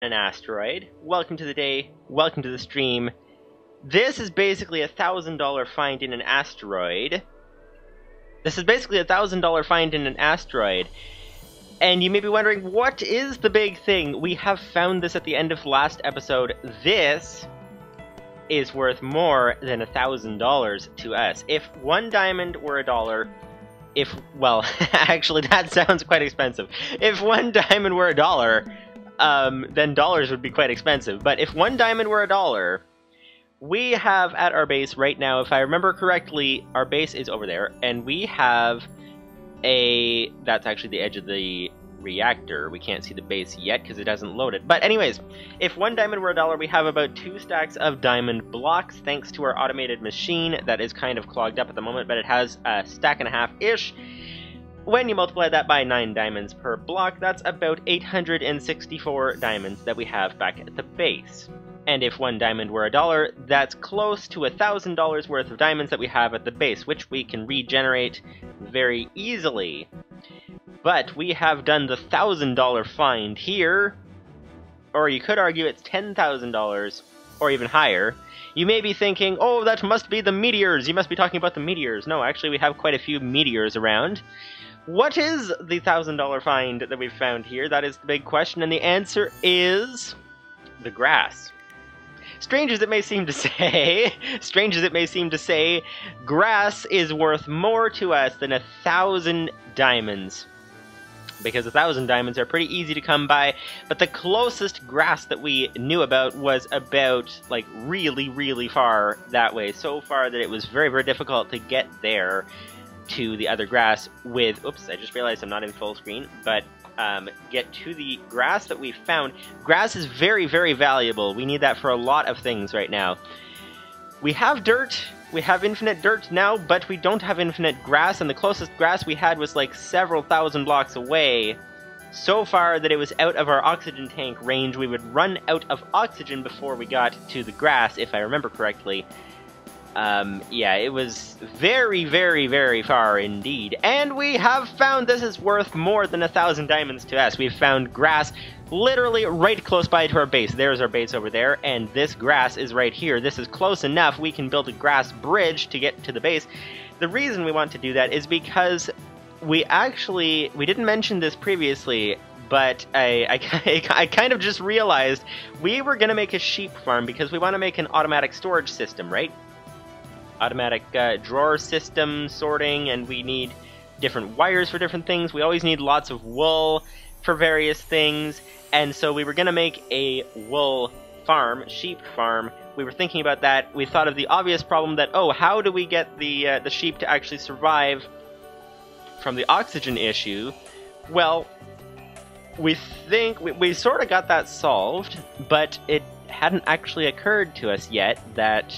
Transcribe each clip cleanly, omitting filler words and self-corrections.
An asteroid. Welcome to the day. Welcome to the stream. This is basically $1,000 find in an asteroid. And you may be wondering, what is the big thing? We have found this at the end of last episode. This is worth more than $1,000 to us. If one diamond were $1, well, actually that sounds quite expensive. If one diamond were $1, then dollars would be quite expensive. But if one diamond were $1, we have at our base right now, if I remember correctly, our base is over there, and we have that's actually the edge of the reactor. We can't see the base yet because it hasn't loaded. But anyways, if one diamond were $1, we have about 2 stacks of diamond blocks, thanks to our automated machine that is kind of clogged up at the moment, but it has a stack and a half-ish. When you multiply that by 9 diamonds per block, that's about 864 diamonds that we have back at the base. And if one diamond were $1, that's close to $1,000 worth of diamonds that we have at the base, which we can regenerate very easily. But we have done the $1,000 find here, or you could argue it's $10,000, or even higher. You may be thinking, oh, that must be the meteors, you must be talking about the meteors. No, actually we have quite a few meteors around. What is the $1,000 find that we've found here? That is the big question, and the answer is the grass. Strange as it may seem to say, grass is worth more to us than 1,000 diamonds. Because 1,000 diamonds are pretty easy to come by, but the closest grass that we knew about was about, like, really, really far that way. So far that it was very, very difficult to get there to the other grass with, oops, I just realized I'm not in full screen, but get to the grass that we found. Grass is very, very valuable. We need that for a lot of things right now. We have dirt, we have infinite dirt now, but we don't have infinite grass, and the closest grass we had was like several thousand blocks away. So far that it was out of our oxygen tank range. We would run out of oxygen before we got to the grass, if I remember correctly. Yeah, it was very, very, very far indeed. And we have found this is worth more than 1,000 diamonds to us. We've found grass literally right close by to our base. There's our base over there, and this grass is right here. This is close enough. We can build a grass bridge to get to the base. The reason we want to do that is because we didn't mention this previously, but I kind of just realized we were going to make a sheep farm because we want to make an automatic storage system, right? Automatic drawer system sorting, and we need different wires for different things. We always need lots of wool for various things, and so we were going to make a wool farm, sheep farm. We were thinking about that. We thought of the obvious problem that, oh, how do we get the sheep to actually survive from the oxygen issue? Well, we think we sort of got that solved, but it hadn't actually occurred to us yet that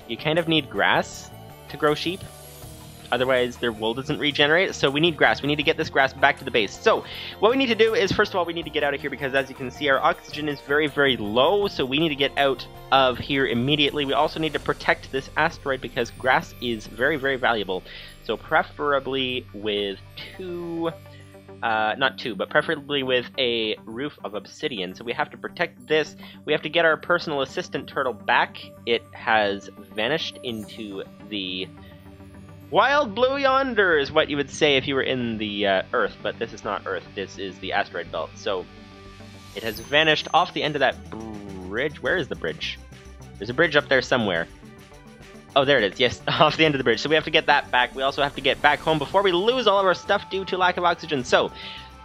you kind of need grass to grow sheep. Otherwise, their wool doesn't regenerate. So we need grass. We need to get this grass back to the base. So what we need to do is, first of all, we need to get out of here because, as you can see, our oxygen is very, very low. So we need to get out of here immediately. We also need to protect this asteroid because grass is very, very valuable. So preferably with preferably with a roof of obsidian. So we have to protect this. We have to get our personal assistant turtle back. It has vanished into the wild blue yonder, is what you would say if you were in the Earth, but this is not Earth. This is the asteroid belt. So it has vanished off the end of that bridge. Where is the bridge? There's a bridge up there somewhere. Oh, there it is. Yes, off the end of the bridge. So we have to get that back. We also have to get back home before we lose all of our stuff due to lack of oxygen. So,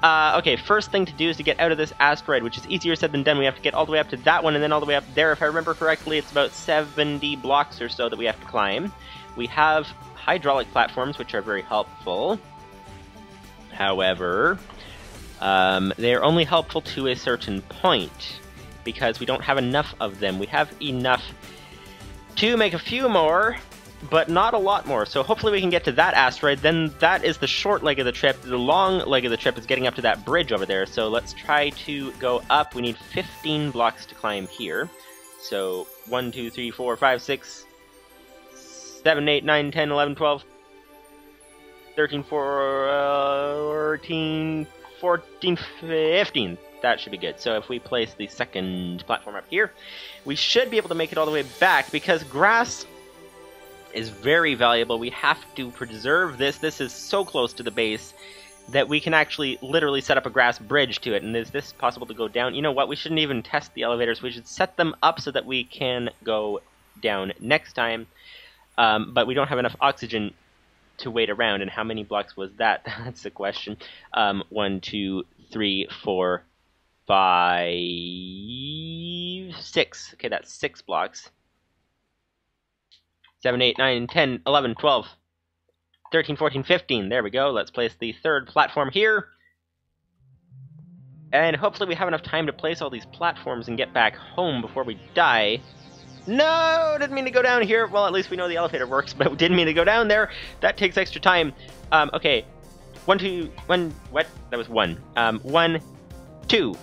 okay, first thing to do is to get out of this asteroid, which is easier said than done. We have to get all the way up to that one and then all the way up there. If I remember correctly, it's about 70 blocks or so that we have to climb. We have hydraulic platforms, which are very helpful. However, they are only helpful to a certain point because we don't have enough of them. We have enough to make a few more, but not a lot more. So hopefully we can get to that asteroid. Then that is the short leg of the trip. The long leg of the trip is getting up to that bridge over there. So let's try to go up. We need 15 blocks to climb here. So 1, 2, 3, 4, 5, 6, 7, 8, 9, 10, 11, 12, 13, 14, 14, 15. That should be good. So if we place the second platform up here, we should be able to make it all the way back, because grass is very valuable. We have to preserve this. This is so close to the base that we can actually literally set up a grass bridge to it. And is this possible to go down? You know what? We shouldn't even test the elevators. We should set them up so that we can go down next time. But we don't have enough oxygen to wait around. And how many blocks was that? That's the question. 1, 2, 3, 4, 5, 6. Okay, that's 6 blocks. 7, 8, 9, 10, 11, 12, 13, 14, 15. There we go. Let's place the third platform here. And hopefully we have enough time to place all these platforms and get back home before we die. No! Didn't mean to go down here. Well, at least we know the elevator works, but we didn't mean to go down there. That takes extra time. Okay. 1, 2, 1, what? That was 1. 1, 2,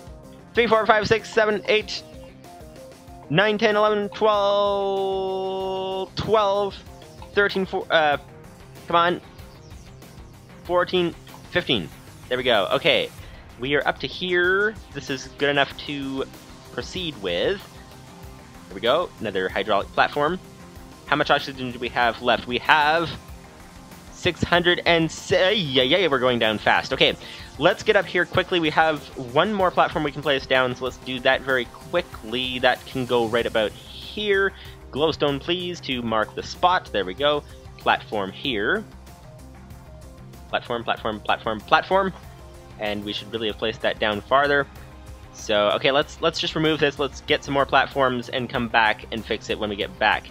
3, 4, 5, 6, 7, 8, 9, 10, 11, 12, 12, 13, 4, come on, 14, 15. There we go. Okay, we are up to here. This is good enough to proceed with. There we go, another hydraulic platform. How much oxygen do we have left? We have 600 and... yeah, we're going down fast. Okay, let's get up here quickly. We have one more platform we can place down, so let's do that very quickly. That can go right about here. Glowstone, please, to mark the spot. There we go. Platform here. Platform, platform, platform, platform. And we should really have placed that down farther. So, okay, let's just remove this. Let's get some more platforms and come back and fix it when we get back.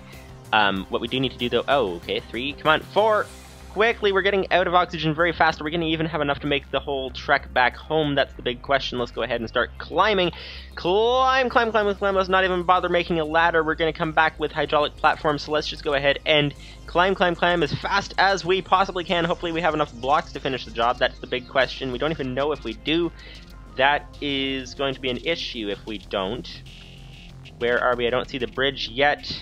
What we do need to do, though... Oh, okay, 3. Come on, 4. Quickly, we're getting out of oxygen very fast. Are we going to even have enough to make the whole trek back home? That's the big question. Let's go ahead and start climbing. Climb, climb, climb, climb. Let's not even bother making a ladder. We're going to come back with hydraulic platforms, so let's just go ahead and climb, climb, climb as fast as we possibly can. Hopefully we have enough blocks to finish the job. That's the big question. We don't even know if we do. That is going to be an issue if we don't. Where are we? I don't see the bridge yet.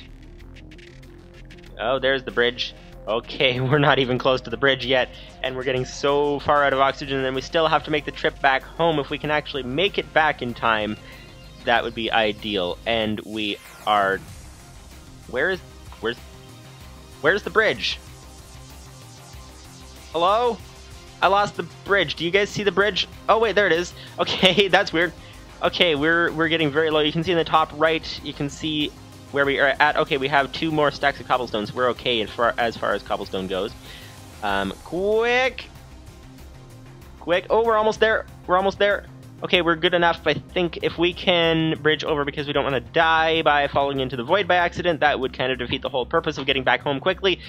Oh, there's the bridge. Okay, we're not even close to the bridge yet, and we're getting so far out of oxygen, and we still have to make the trip back home. If we can actually make it back in time, that would be ideal. And we are... Where's the bridge? Hello? I lost the bridge. Do you guys see the bridge? Oh wait, there it is. Okay, that's weird. Okay, we're getting very low. You can see in the top right, you can see where we are at. Okay, we have 2 more stacks of cobblestones. We're okay as far as cobblestone goes. Quick! Oh, we're almost there. We're almost there. Okay, we're good enough. I think if we can bridge over because we don't want to die by falling into the void by accident, that would kind of defeat the whole purpose of getting back home quickly.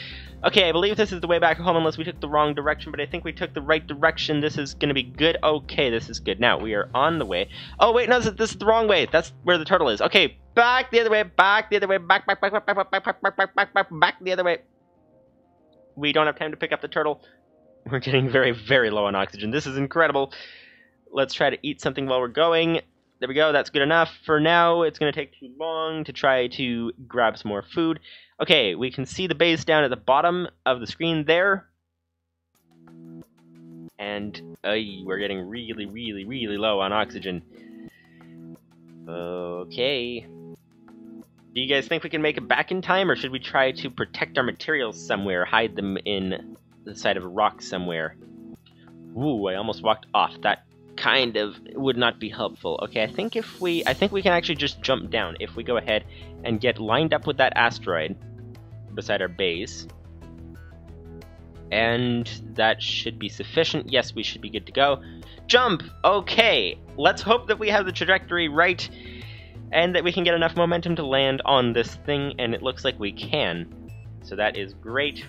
Okay, I believe this is the way back home unless we took the wrong direction, but I think we took the right direction. This is going to be good. Okay, this is good. Now, we are on the way. Oh, wait, no, this is the wrong way. That's where the turtle is. Okay, back the other way, back the other way, back the other way. We don't have time to pick up the turtle. We're getting very, very low on oxygen. This is incredible. Let's try to eat something while we're going. There we go, that's good enough. For now, it's going to take too long to try to grab some more food. Okay, we can see the base down at the bottom of the screen there. And we're getting really, really, really low on oxygen. Okay. Do you guys think we can make it back in time, or should we try to protect our materials somewhere, hide them in the side of a rock somewhere? Ooh, I almost walked off. That kind of would not be helpful. Okay, I think we can actually just jump down if we go ahead and get lined up with that asteroid beside our base. And that should be sufficient. Yes, we should be good to go. Jump! Okay, let's hope that we have the trajectory right and that we can get enough momentum to land on this thing, and it looks like we can. So that is great.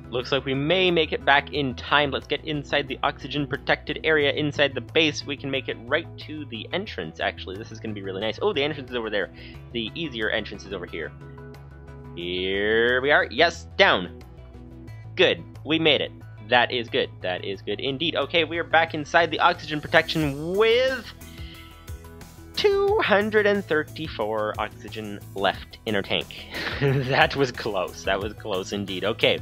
Looks like we may make it back in time. Let's get inside the oxygen-protected area inside the base. We can make it right to the entrance, actually. This is going to be really nice. Oh, the entrance is over there. The easier entrance is over here. Here we are. Yes, down. Good. We made it. That is good. That is good indeed. Okay, we are back inside the oxygen protection with 234 oxygen left in our tank. That was close. That was close indeed. Okay,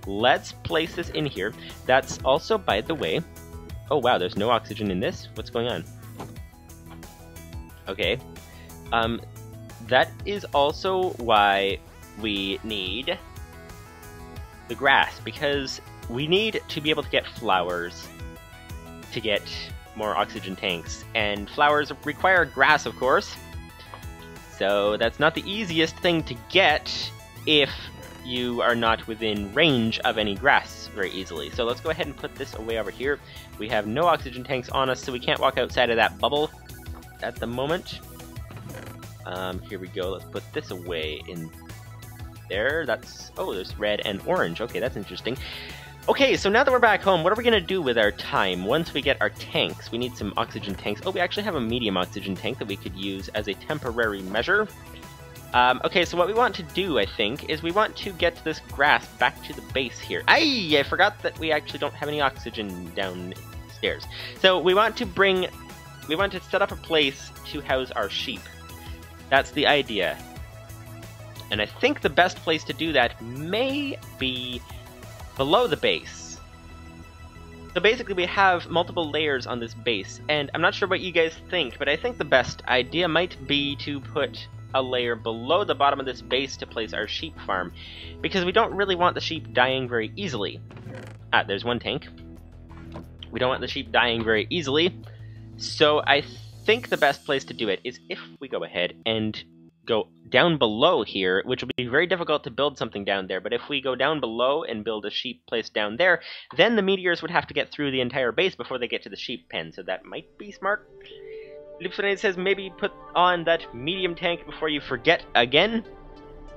let's place this in here. That's also, by the way... Oh, wow, there's no oxygen in this? What's going on? Okay. That is also why we need the grass, because we need to be able to get flowers to get more oxygen tanks, and flowers require grass, of course. So that's not the easiest thing to get if you are not within range of any grass very easily. So let's go ahead and put this away over here. We have no oxygen tanks on us, so we can't walk outside of that bubble at the moment. Here we go. Let's put this away in there. That's... oh, there's red and orange. Okay, that's interesting. Okay, so now that we're back home, what are we going to do with our time? Once we get our tanks, we need some oxygen tanks. Oh, we actually have a medium oxygen tank that we could use as a temporary measure. Okay, so what we want to do, I think, is we want to get this grass back to the base here. Aye, I forgot that we actually don't have any oxygen downstairs. So we want to set up a place to house our sheep. That's the idea. And I think the best place to do that may be below the base. So basically we have multiple layers on this base, and I'm not sure what you guys think, but I think the best idea might be to put a layer below the bottom of this base to place our sheep farm, because we don't really want the sheep dying very easily. Ah, there's one tank. We don't want the sheep dying very easily, so I think the best place to do it is if we go ahead and go down below here, which will be very difficult to build something down there, but if we go down below and build a sheep place down there, then the meteors would have to get through the entire base before they get to the sheep pen, so that might be smart. Livestream says maybe put on that medium tank before you forget again.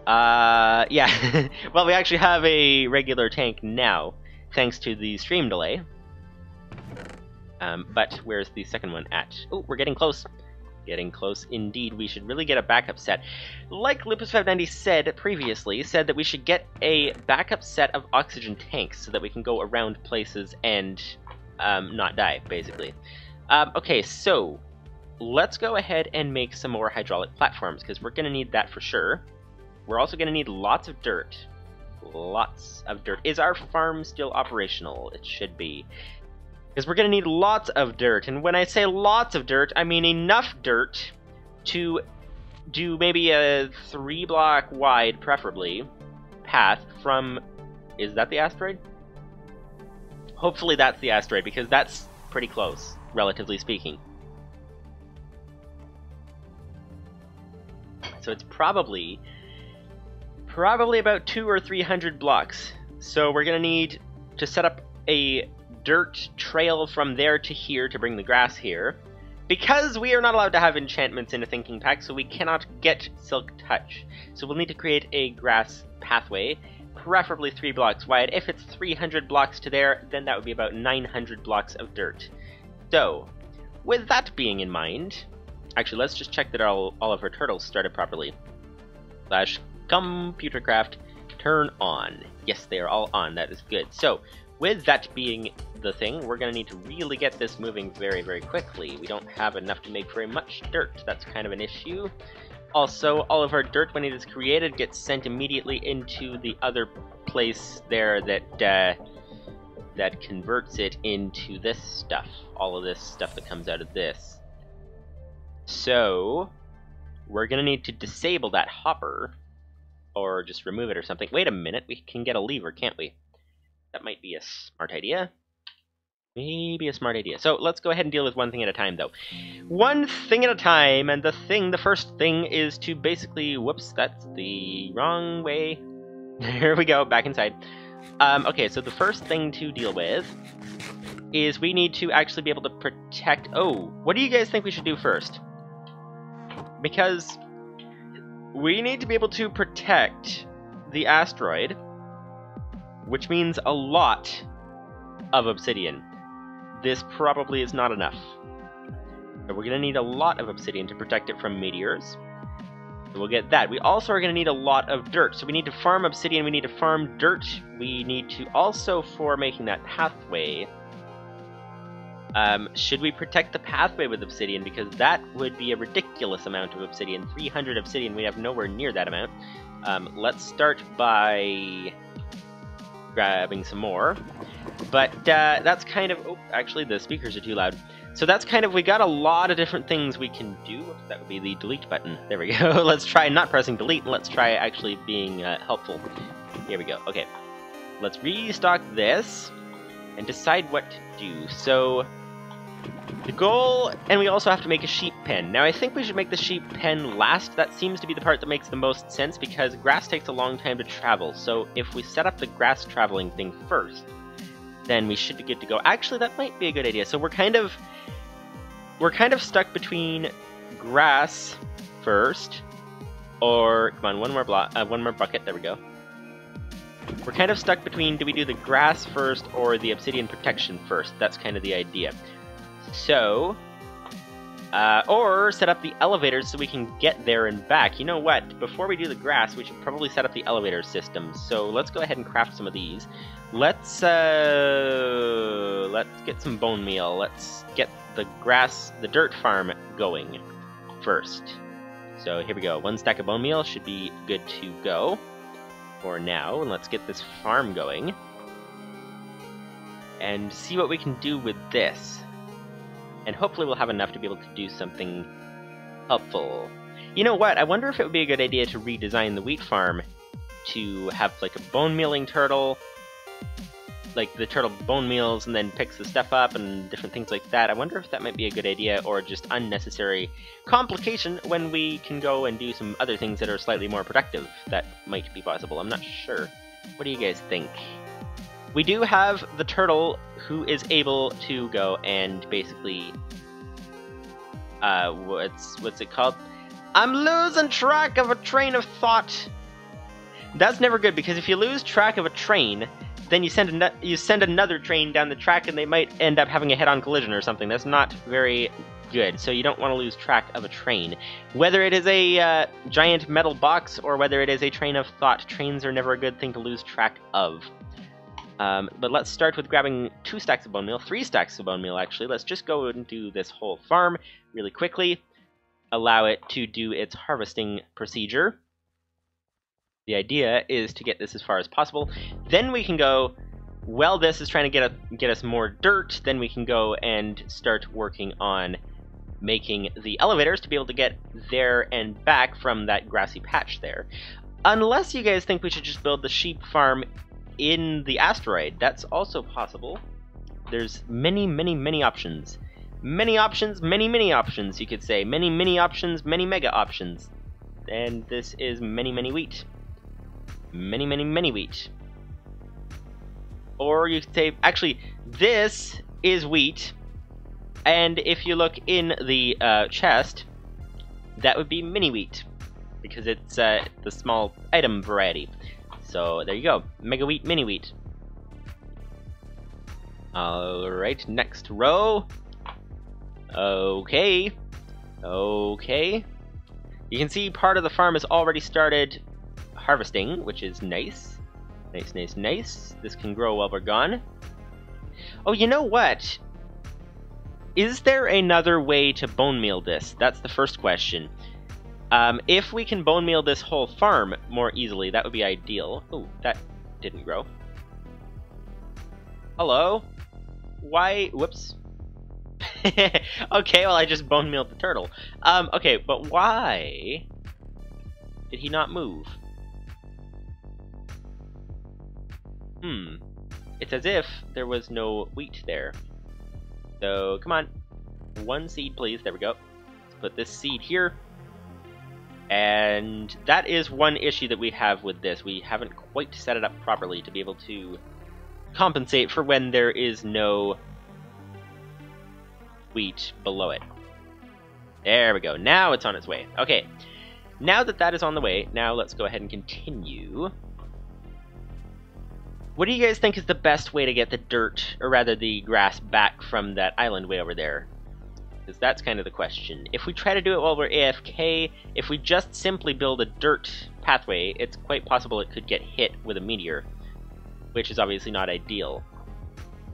Yeah. Well, we actually have a regular tank now, thanks to the stream delay. But where's the second one at? Oh, we're getting close. Getting close indeed. We should really get a backup set. Like Lupus590 said previously, said that we should get a backup set of oxygen tanks so that we can go around places and not die, basically. Okay, so let's go ahead and make some more hydraulic platforms, because we're going to need that for sure. We're also going to need lots of dirt. Lots of dirt. Is our farm still operational? It should be. Because we're going to need lots of dirt, and when I say lots of dirt, I mean enough dirt to do maybe a 3-block wide, preferably, path from... is that the asteroid? Hopefully that's the asteroid, because that's pretty close, relatively speaking. So it's probably about 200 or 300 blocks. So we're going to need to set up a dirt trail from there to here to bring the grass here, because we are not allowed to have enchantments in a thinking pack, so we cannot get Silk Touch. So we'll need to create a grass pathway, preferably 3 blocks wide. If it's 300 blocks to there, then that would be about 900 blocks of dirt. So, with that being in mind, actually let's just check that all of our turtles started properly. /ComputerCraft turn on. Yes, they are all on. That is good. So, with that being the thing, we're going to need to really get this moving very, very quickly. We don't have enough to make very much dirt. That's kind of an issue. Also, all of our dirt, when it is created, gets sent immediately into the other place there that converts it into this stuff. All of this stuff that comes out of this. So, we're going to need to disable that hopper, or just remove it or something. Wait a minute, we can get a lever, can't we? That might be a smart idea. Maybe a smart idea. So let's go ahead and deal with one thing at a time, though. One thing at a time, and the first thing is to basically... whoops, that's the wrong way. Here we go, back inside. Okay, so the first thing to deal with is we need to actually be able to protect... oh, what do you guys think we should do first? Because we need to be able to protect the asteroid, which means a lot of obsidian. This probably is not enough. So we're going to need a lot of obsidian to protect it from meteors. So we'll get that. We also are going to need a lot of dirt. So we need to farm obsidian, we need to farm dirt. We need to also, for making that pathway, should we protect the pathway with obsidian? Because that would be a ridiculous amount of obsidian. 300 obsidian, we have nowhere near that amount. Let's start by grabbing some more. But that's kind of... oh, actually the speakers are too loud. So that's kind of, we got a lot of different things we can do. That would be the delete button. There we go. Let's try not pressing delete, and let's try actually being helpful. Here we go. Okay. Let's restock this and decide what to do. So the goal, and we also have to make a sheep pen. Now I think we should make the sheep pen last. That seems to be the part that makes the most sense because grass takes a long time to travel. So if we set up the grass traveling thing first, then we should be good to go. Actually, that might be a good idea. So we're kind of stuck between grass first, or come on, one more bucket. There we go. We're kind of stuck between, do we do the grass first or the obsidian protection first? That's kind of the idea. So, or set up the elevators so we can get there and back. You know what? Before we do the grass, we should probably set up the elevator system. So let's go ahead and craft some of these. Let's get some bone meal. Let's get the dirt farm going first. So here we go. 1 stack of bone meal should be good to go for now. And let's get this farm going and see what we can do with this. And hopefully we'll have enough to be able to do something helpful. You know what? I wonder if it would be a good idea to redesign the wheat farm to have like a bone mealing turtle. Like the turtle bone meals and then picks the stuff up and different things like that. I wonder if that might be a good idea or just unnecessary complication when we can go and do some other things that are slightly more productive. That might be possible. I'm not sure. What do you guys think? We do have the turtle who is able to go and basically what's it called? I'm losing track of a train of thought. That's never good because if you lose track of a train, then you send another train down the track and they might end up having a head-on collision or something. That's not very good, so you don't want to lose track of a train. Whether it is a giant metal box or whether it is a train of thought, trains are never a good thing to lose track of. But let's start with grabbing 2 stacks of bone meal, 3 stacks of bone meal actually. Let's just go and do this whole farm really quickly. Allow it to do its harvesting procedure. The idea is to get this as far as possible. Then we can go, well, this is trying to get us more dirt. Then we can go and start working on making the elevators to be able to get there and back from that grassy patch there. Unless you guys think we should just build the sheep farm in the asteroid. That's also possible. There's many, many, many options. Many options, many, many options, you could say. Many, many options, many mega options. And this is many, many wheat. Many, many, many wheat. Or you could say, actually, this is wheat. And if you look in the chest, that would be mini wheat. Because it's the small item variety. So there you go. Mega wheat, mini wheat. Alright, next row. Okay. Okay. You can see part of the farm has already started harvesting, which is nice. Nice, nice, nice. This can grow while we're gone. Oh, you know what? Is there another way to bone meal this? That's the first question. If we can bone meal this whole farm more easily, that would be ideal. Oh, that didn't grow. Hello? Why? Whoops. Okay, well, I just bone mealed the turtle. Okay, but why did he not move? It's as if there was no wheat there. So, come on. 1 seed, please. There we go. Let's put this seed here. And that is one issue that we have with this. We haven't quite set it up properly to be able to compensate for when there is no wheat below it. There we go. Now it's on its way. Okay. Now that that is on the way, now let's go ahead and continue. What do you guys think is the best way to get the dirt, or rather the grass, back from that island way over there? Because that's kind of the question. If we try to do it while we're AFK, if we just simply build a dirt pathway, it's quite possible it could get hit with a meteor, which is obviously not ideal.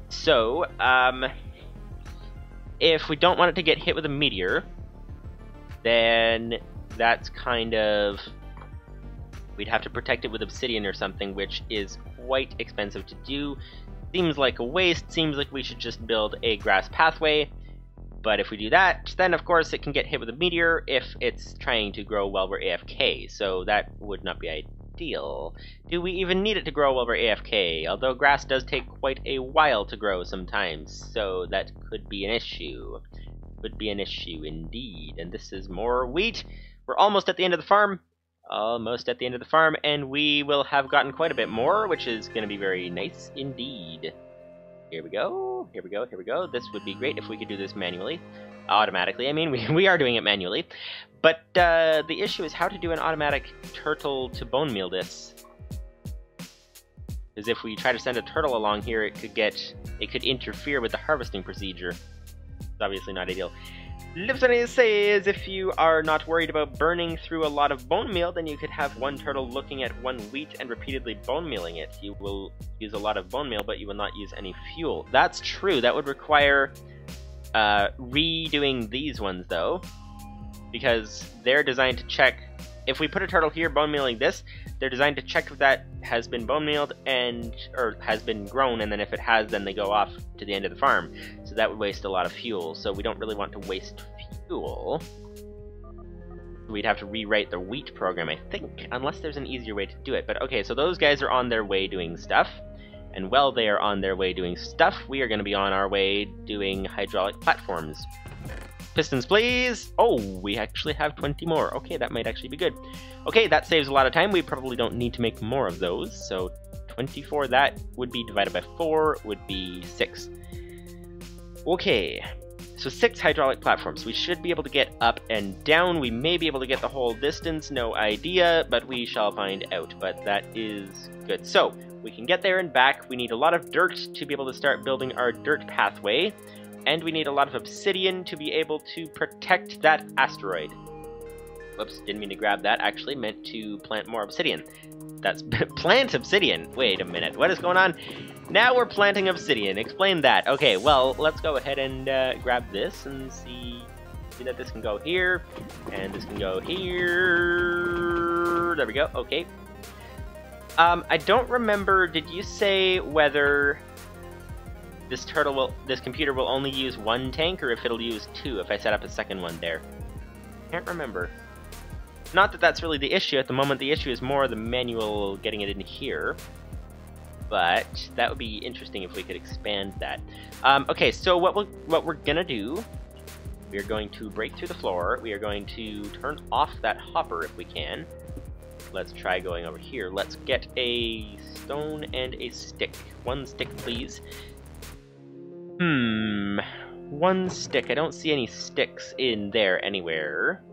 So, if we don't want it to get hit with a meteor, then that's kind of... we'd have to protect it with obsidian or something, which is quite expensive to do. Seems like a waste. Seems like we should just build a grass pathway. But if we do that, then of course it can get hit with a meteor if it's trying to grow while we're AFK, so that would not be ideal. Do we even need it to grow while we're AFK? Although grass does take quite a while to grow sometimes, so that could be an issue. Could be an issue indeed. And this is more wheat. We're almost at the end of the farm. Almost at the end of the farm, and we will have gotten quite a bit more, which is going to be very nice indeed. Here we go, here we go, here we go. This would be great if we could do this manually. Automatically, I mean, we are doing it manually. But the issue is how to do an automatic turtle to bone meal this. Because if we try to send a turtle along here, it could interfere with the harvesting procedure. It's obviously not ideal. Livestream says if you are not worried about burning through a lot of bone meal, then you could have one turtle looking at one wheat and repeatedly bone mealing it. You will use a lot of bone meal, but you will not use any fuel. That's true. That would require redoing these ones, though, because they're designed to check. If we put a turtle here bone mealing this, they're designed to check if that has been bone mealed or has been grown, and then if it has, then they go off to the end of the farm. So that would waste a lot of fuel, so we don't really want to waste fuel. We'd have to rewrite the wheat program, I think, unless there's an easier way to do it. But okay, so those guys are on their way doing stuff, and while they are on their way doing stuff, we are going to be on our way doing hydraulic platforms. Pistons, please! Oh, we actually have 20 more. Okay, that might actually be good. Okay, that saves a lot of time. We probably don't need to make more of those. So 24, that would be divided by 4, would be 6. Okay, so 6 hydraulic platforms. We should be able to get up and down. We may be able to get the whole distance, no idea, but we shall find out. But that is good. So, we can get there and back. We need a lot of dirt to be able to start building our dirt pathway. And we need a lot of obsidian to be able to protect that asteroid. Whoops, didn't mean to grab that. Actually meant to plant more obsidian. That's plant obsidian. Wait a minute, what is going on? Now we're planting obsidian. Explain that. Okay, well, let's go ahead and grab this and see that this can go here, and this can go here. There we go. Okay. I don't remember. Did you say whether this computer will only use 1 tank, or if it'll use 2 if I set up a second one there? Can't remember. Not that that's really the issue at the moment. The issue is more the manual getting it in here. But that would be interesting if we could expand that. Okay, so what we're gonna do, we are going to break through the floor. We are going to turn off that hopper if we can. Let's try going over here. Let's get a stone and a stick. 1 stick, please. 1 stick. I don't see any sticks in there anywhere.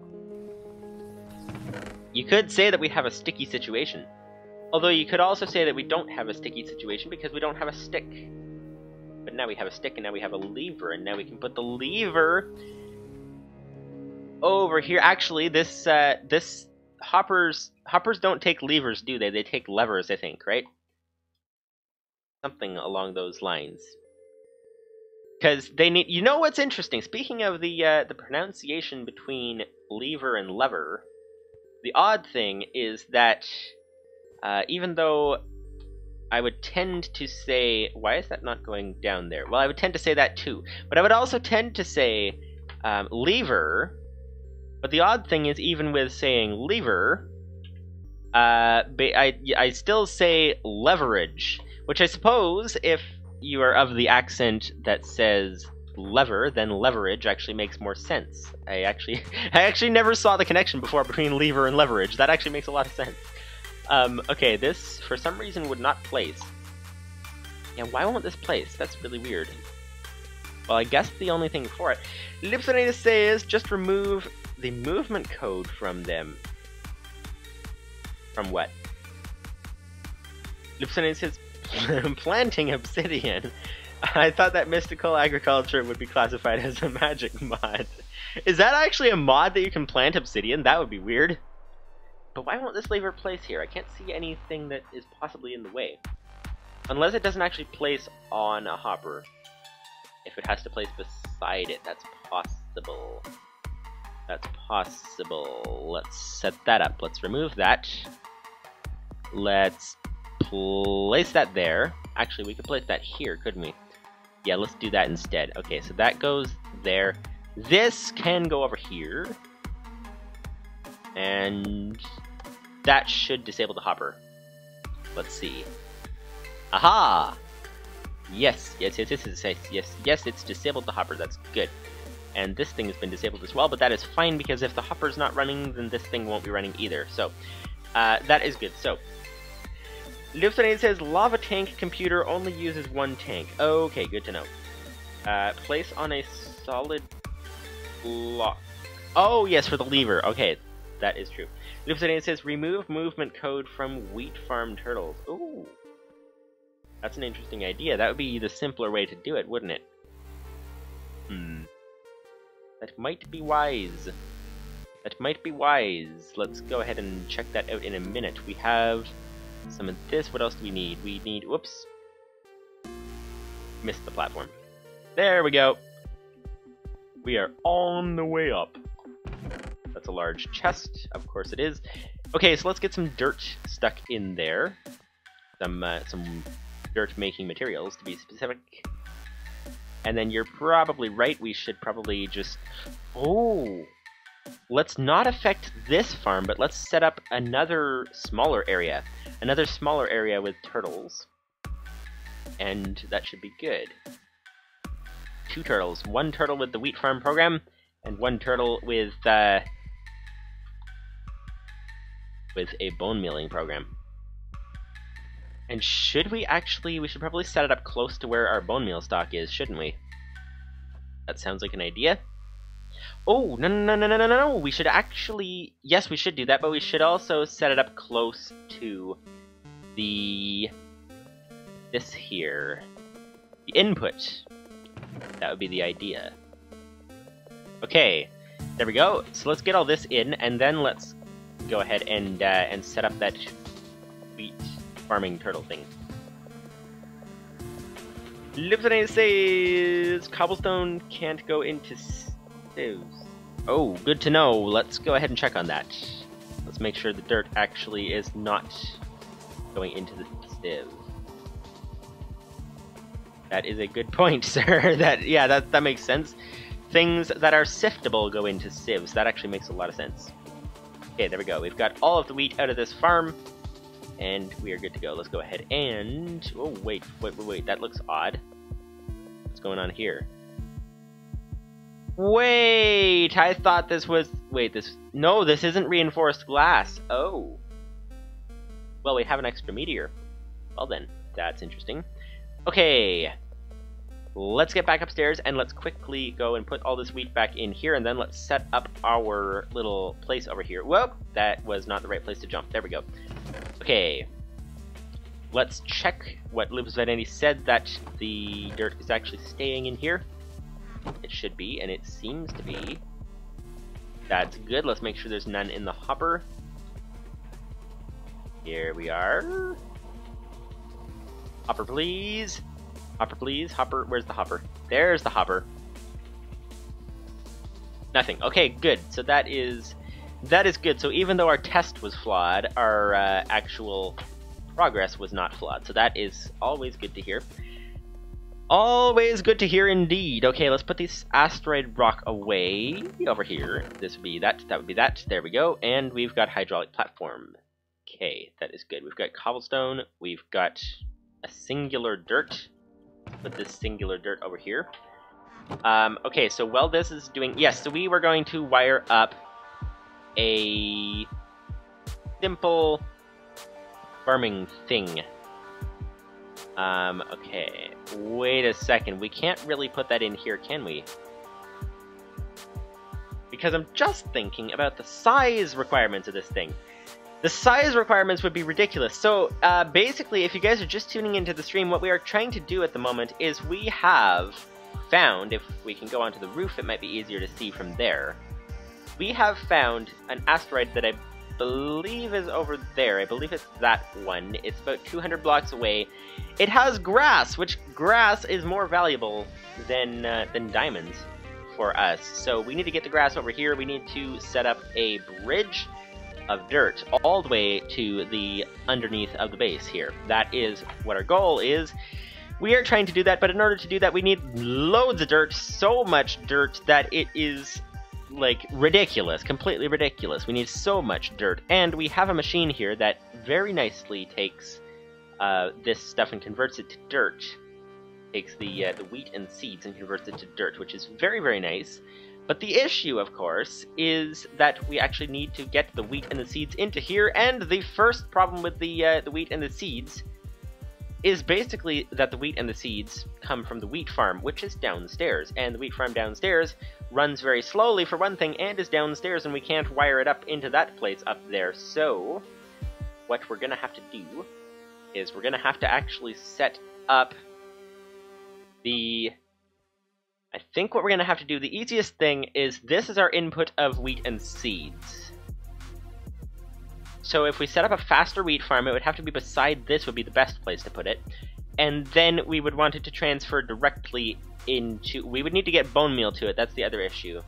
You could say that we have a sticky situation. Although you could also say that we don't have a sticky situation because we don't have a stick. But now we have a stick, and now we have a lever, and now we can put the lever over here. Actually, this hoppers don't take levers, do they? They take levers, I think, right? Something along those lines. Because they need, you know what's interesting? Speaking of the pronunciation between lever and lever, the odd thing is that even though I would tend to say, why is that not going down there? Well, I would tend to say that too, but I would also tend to say lever. But the odd thing is, even with saying lever, I still say leverage, which I suppose if you are of the accent that says lever, then leverage actually makes more sense. I actually never saw the connection before between lever and leverage. That actually makes a lot of sense. Okay, this for some reason would not place. Yeah, why won't this place? That's really weird. Well, I guess the only thing for it, Livestream says just remove the movement code from them. From what? Livestream says planting obsidian. I thought that mystical agriculture would be classified as a magic mod. Is that actually a mod that you can plant obsidian? That would be weird. But why won't this lever place here? I can't see anything that is possibly in the way. Unless it doesn't actually place on a hopper. If it has to place beside it, that's possible. That's possible. Let's set that up. Let's remove that. Let's place that there. Actually, we could place that here, couldn't we? Yeah, let's do that instead. Okay, so that goes there. This can go over here. And that should disable the hopper. Let's see. Aha! Yes, it's disabled the hopper, that's good. And this thing has been disabled as well, but that is fine because if the hopper's not running, then this thing won't be running either. So, that is good. So, Livestream says, lava tank computer only uses one tank. Okay, good to know. Place on a solid block. Oh, yes, for the lever. Okay, that is true. Livestream says, remove movement code from wheat farm turtles. Ooh. That's an interesting idea. That would be the simpler way to do it, wouldn't it? That might be wise. That might be wise. Let's go ahead and check that out in a minute. We have some of this. What else do we need? We need... Whoops. Missed the platform. There we go. We are on the way up. That's a large chest. Of course it is. Okay, so let's get some dirt stuck in there. Some dirt-making materials, to be specific. And then you're probably right, we should probably just... Oh! Let's not affect this farm, but let's set up another smaller area. Another smaller area with turtles. And that should be good. 2 turtles. 1 turtle with the wheat farm program, and 1 turtle with a bone mealing program. And should we actually... We should probably set it up close to where our bone meal stock is, shouldn't we? That sounds like an idea. Oh, no. We should actually... Yes, we should do that, but we should also set it up close to the... This here. The input. That would be the idea. Okay, there we go. So let's get all this in, and then let's go ahead and set up that wheat farming turtle thing. Livestream says cobblestone can't go into sieves. Oh, good to know. Let's go ahead and check on that. Let's make sure the dirt actually is not going into the sieve. That is a good point, sir. That makes sense. Things that are siftable go into sieves. That actually makes a lot of sense. Okay, there we go. We've got all of the wheat out of this farm. And we are good to go. Let's go ahead and... Oh, wait. That looks odd. What's going on here? Wait! I thought this was... Wait, this... No, this isn't reinforced glass. Oh. Well, we have an extra meteor. Well then, that's interesting. Okay. Let's get back upstairs and let's quickly go and put all this wheat back in here, and then let's set up our little place over here. Whoa! That was not the right place to jump. There we go. Okay, let's check what Livsvanity said, that the dirt is actually staying in here. It should be, and it seems to be. That's good. Let's make sure there's none in the hopper. Here we are. Hopper, please. Hopper, please. Hopper, where's the hopper? There's the hopper. Nothing. Okay, good. So that is good. So even though our test was flawed, our actual progress was not flawed. So that is always good to hear. Always good to hear indeed. Okay, let's put this asteroid rock away over here. This would be that. That would be that. There we go. And we've got hydraulic platform. Okay, that is good. We've got cobblestone. We've got a singular dirt. Put this singular dirt over here. Okay, so while this is doing... Yes, so we were going to wire up a simple farming thing. Okay, wait a second. We can't really put that in here, can we? Because I'm just thinking about the size requirements of this thing. The size requirements would be ridiculous. So, basically, if you guys are just tuning into the stream, what we are trying to do at the moment is we have found, if we can go onto the roof, it might be easier to see from there. We have found an asteroid that I believe is over there. I believe it's that one. It's about 200 blocks away. It has grass, which grass is more valuable than diamonds for us. So we need to get the grass over here. We need to set up a bridge of dirt all the way to the underneath of the base here. That is what our goal is. We are trying to do that, but in order to do that, we need loads of dirt, so much dirt that it is, like, ridiculous, completely ridiculous. We need so much dirt, and we have a machine here that very nicely takes this stuff and converts it to dirt. Takes the wheat and seeds and converts it to dirt, which is very, very nice. But the issue, of course, is that we actually need to get the wheat and the seeds into here, and the first problem with the wheat and the seeds is basically that the wheat and the seeds come from the wheat farm, which is downstairs, and the wheat farm downstairs runs very slowly for one thing, and is downstairs, and we can't wire it up into that place up there. So what we're gonna have to do is we're gonna have to actually set up I think what we're gonna have to do, the easiest thing is, this is our input of wheat and seeds. So if we set up a faster wheat farm, it would have to be beside this would be the best place to put it. And then we would want it to transfer directly into... We would need to get bone meal to it, that's the other issue.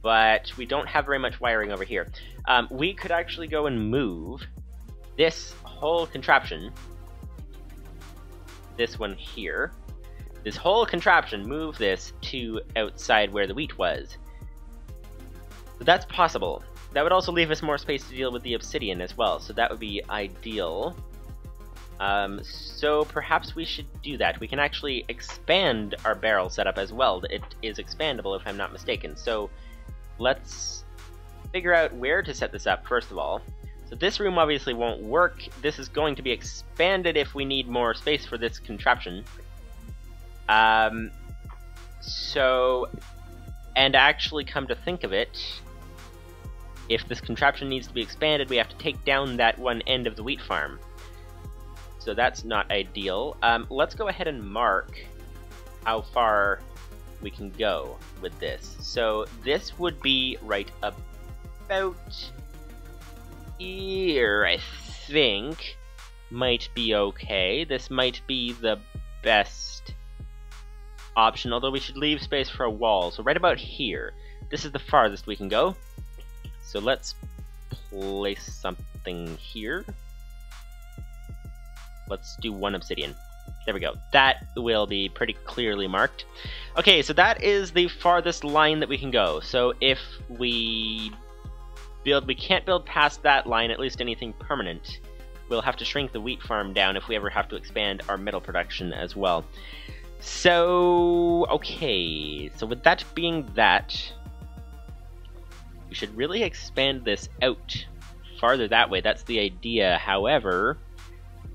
But we don't have very much wiring over here. We could actually go and move this whole contraption. This one here. This whole contraption, move this to outside where the wheat was. So that's possible. That would also leave us more space to deal with the obsidian as well, so that would be ideal. So perhaps we should do that. We can actually expand our barrel setup as well. It is expandable if I'm not mistaken. So let's figure out where to set this up first of all. So this room obviously won't work. This is going to be expanded if we need more space for this contraption. And actually come to think of it, if this contraption needs to be expanded, we have to take down that one end of the wheat farm. So that's not ideal. Let's go ahead and mark how far we can go with this. So this would be right about here, I think. Might be okay. This might be the best option, although we should leave space for a wall. So right about here. This is the farthest we can go. So let's place something here. Let's do one obsidian. There we go. That will be pretty clearly marked. Okay, so that is the farthest line that we can go. So if we can't build past that line, at least anything permanent. We'll have to shrink the wheat farm down if we ever have to expand our metal production as well. So, okay, so with that being that, we should really expand this out farther that way. That's the idea. However,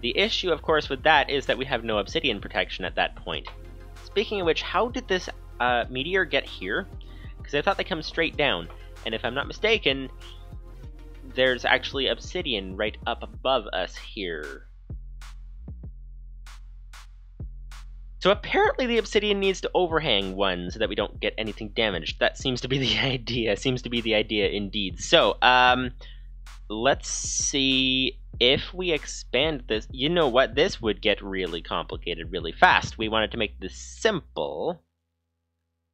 the issue, of course, with that is that we have no obsidian protection at that point. Speaking of which, how did this meteor get here? Because I thought they come straight down, and if I'm not mistaken, there's actually obsidian right up above us here. So apparently the obsidian needs to overhang one so that we don't get anything damaged. That seems to be the idea. Seems to be the idea indeed. So, let's see if we expand this. You know what? This would get really complicated really fast. We wanted to make this simple,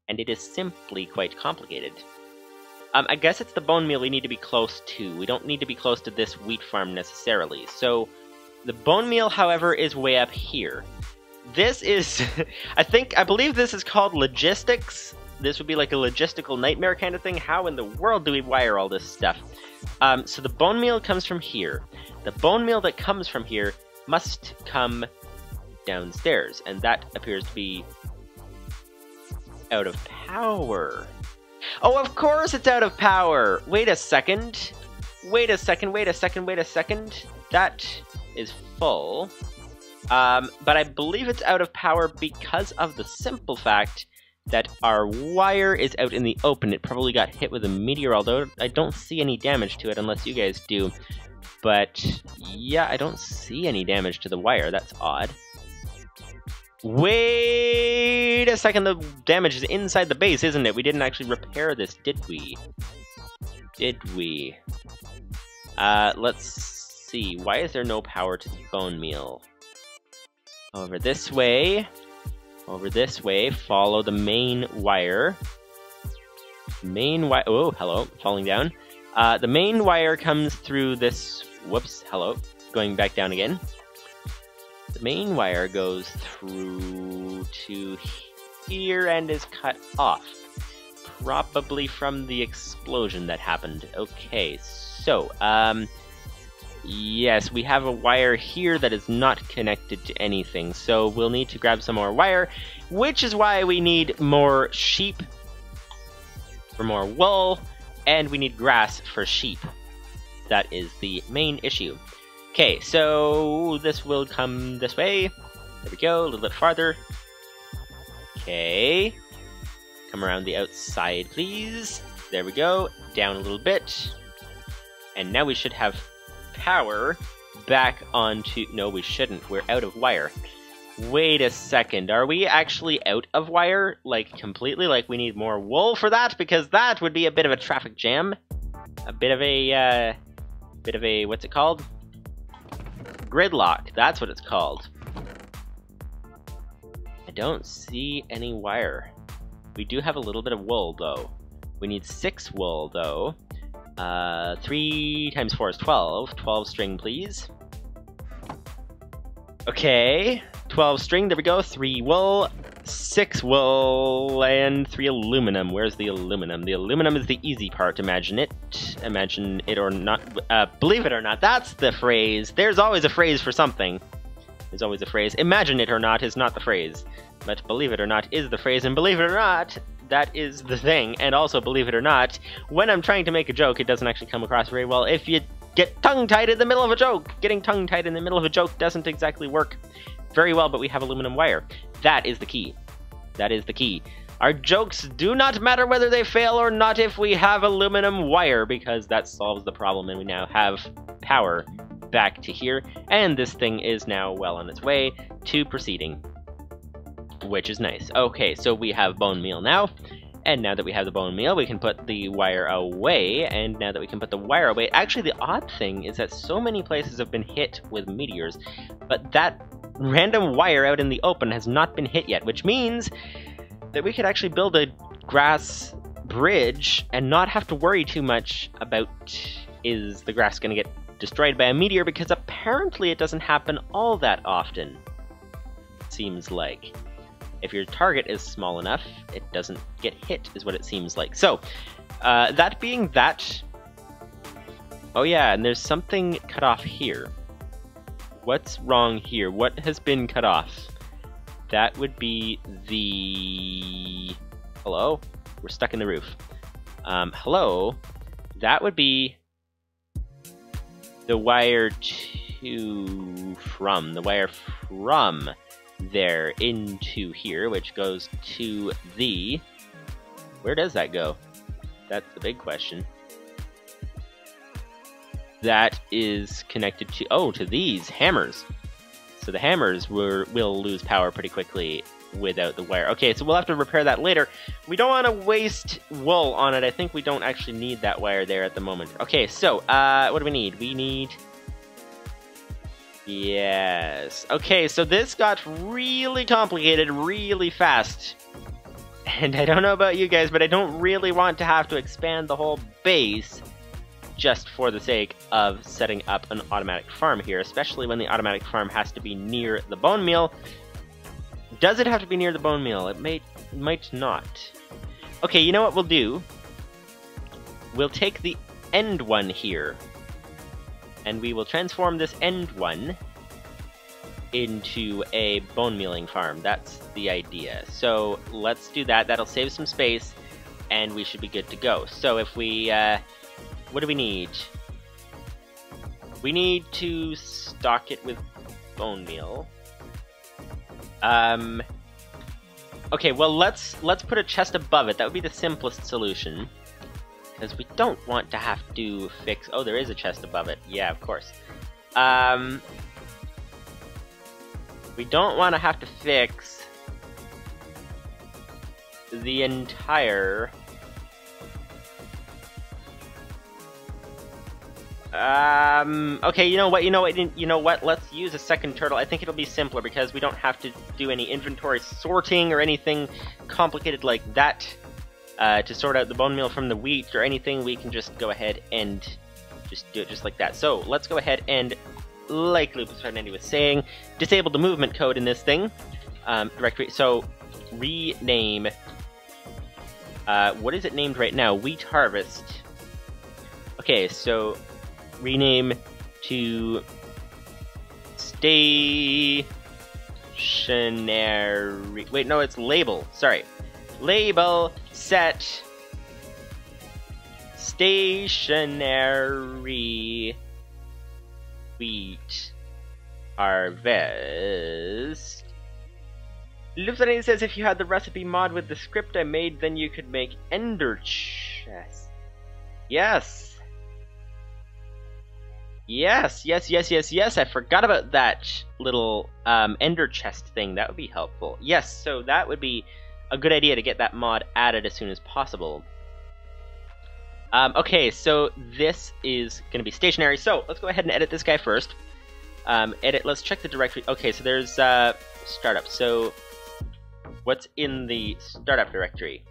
and it is simply quite complicated. I guess it's the bone meal we need to be close to. We don't need to be close to this wheat farm necessarily. So the bone meal, however, is way up here. This is, I believe this is called logistics. This would be like a logistical nightmare kind of thing. How in the world do we wire all this stuff? So the bone meal comes from here. The bone meal that comes from here must come downstairs, and that appears to be out of power. Oh, of course it's out of power! Wait a second. Wait a second, wait a second, wait a second. That is full. But I believe it's out of power because of the simple fact that our wire is out in the open. It probably got hit with a meteor, although I don't see any damage to it unless you guys do. But yeah, I don't see any damage to the wire. That's odd. Wait a second, the damage is inside the base, isn't it? We didn't actually repair this, did we? Did we? Let's see. Why is there no power to the bone meal? Over this way, follow the main wire. Oh, hello, falling down. The main wire comes through this, whoops, hello, going back down again. The main wire goes through to here and is cut off. Probably from the explosion that happened. Okay, so, yes, we have a wire here that is not connected to anything, so we'll need to grab some more wire, which is why we need more sheep for more wool, and we need grass for sheep. That is the main issue. Okay, so this will come this way. There we go, a little bit farther. Okay. Come around the outside, please. There we go. Down a little bit. And now we should have power back onto... No, we shouldn't. We're out of wire. Wait a second. Are we actually out of wire? Like, completely? Like, we need more wool for that? Because that would be a bit of a traffic jam. A bit of a, what's it called? Gridlock. That's what it's called. I don't see any wire. We do have a little bit of wool, though. We need 6 wool, though. 3 times 4 is 12. 12 string, please. Okay. 12 string, there we go. 3 wool, 6 wool, and 3 aluminum. Where's the aluminum? The aluminum is the easy part, imagine it. Imagine it or not. Believe it or not, that's the phrase. There's always a phrase for something. There's always a phrase. Imagine it or not is not the phrase. But believe it or not is the phrase, and believe it or not, that is the thing. And also, believe it or not, when I'm trying to make a joke, it doesn't actually come across very well if you get tongue-tied in the middle of a joke. Getting tongue-tied in the middle of a joke doesn't exactly work very well, but we have aluminum wire. That is the key. That is the key. Our jokes do not matter whether they fail or not if we have aluminum wire, because that solves the problem, and we now have power back to here, and this thing is now well on its way to proceeding, which is nice. Okay, so we have bone meal now, and now that we have the bone meal, we can put the wire away, and now that we can put the wire away, actually the odd thing is that so many places have been hit with meteors, but that random wire out in the open has not been hit yet, which means that we could actually build a grass bridge and not have to worry too much about is the grass going to get destroyed by a meteor, because apparently it doesn't happen all that often, it seems like. If your target is small enough, it doesn't get hit, is what it seems like. So, that being that... Oh yeah, and there's something cut off here. What's wrong here? What has been cut off? That would be the... Hello? We're stuck in the roof. Hello? That would be the wire from there into here, which goes to the... Where does that go? That's the big question. That is connected to... Oh, to these hammers. So the hammers will lose power pretty quickly without the wire. Okay, so we'll have to repair that later. We don't want to waste wool on it. I think we don't actually need that wire there at the moment. Okay, so, what do we need? We need... Yes. Okay, so this got really complicated really fast. And I don't know about you guys, but I don't really want to have to expand the whole base just for the sake of setting up an automatic farm here, especially when the automatic farm has to be near the bone meal. Does it have to be near the bone meal? It might not. Okay, you know what we'll do? We'll take the end one here, and we will transform this end one into a bone mealing farm. That's the idea. So let's do that. That'll save some space, and we should be good to go. So if we, what do we need? We need to stock it with bone meal. Okay, well let's put a chest above it. That would be the simplest solution, because we don't want to have to fix... Oh, there is a chest above it. Yeah, of course. We don't want to have to fix the entire... Okay, you know what, let's use a second turtle. I think it'll be simpler, because we don't have to do any inventory sorting or anything complicated like that. To sort out the bone meal from the wheat or anything, we can just go ahead and just do it just like that. So let's go ahead and like Lupus590 was saying, disable the movement code in this thing. Directory. So, rename. What is it named right now? Wheat Harvest. Okay, so rename to stationary. Wait, no, it's label. Sorry. Label set stationary wheat harvest. Lupus590 says if you had the recipe mod with the script I made, then you could make ender chests. Yes. Yes, I forgot about that little ender chest thing. That would be helpful. Yes, so that would be a good idea to get that mod added as soon as possible. Okay, so this is going to be stationary. So let's go ahead and edit this guy first. Edit, let's check the directory. Okay, so there's startup. So what's in the startup directory?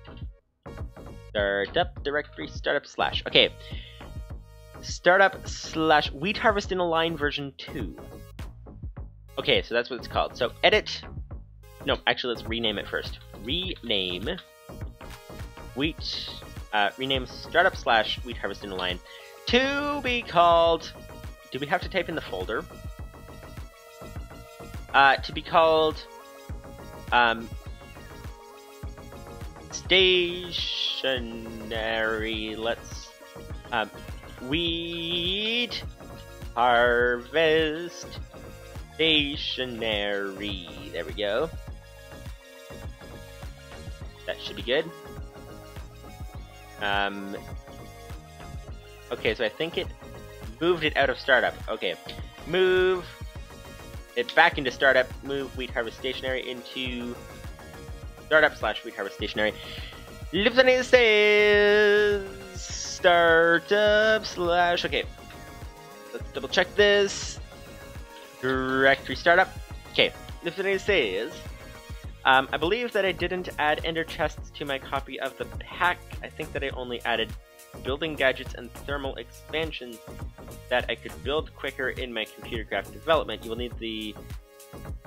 Startup directory, startup slash. Okay. Startup slash wheat harvest in a line version 2. Okay, so that's what it's called. So edit. No, actually, let's rename it first. Rename wheat. Rename startup slash wheat harvest in a line to be called. Do we have to type in the folder? To be called. Stationary. Let's. Wheat harvest stationary. There we go. That should be good. Okay, so I think it moved it out of startup. Okay, move it back into startup. Move wheat harvest stationary into startup slash wheat harvest stationary. Lupus590 says startup slash. Okay, let's double check this. Directory startup. Okay, Lupus590 says I believe that I didn't add ender chests to my copy of the pack. I think that I only added building gadgets and thermal expansions that I could build quicker in my ComputerCraft development. You will need the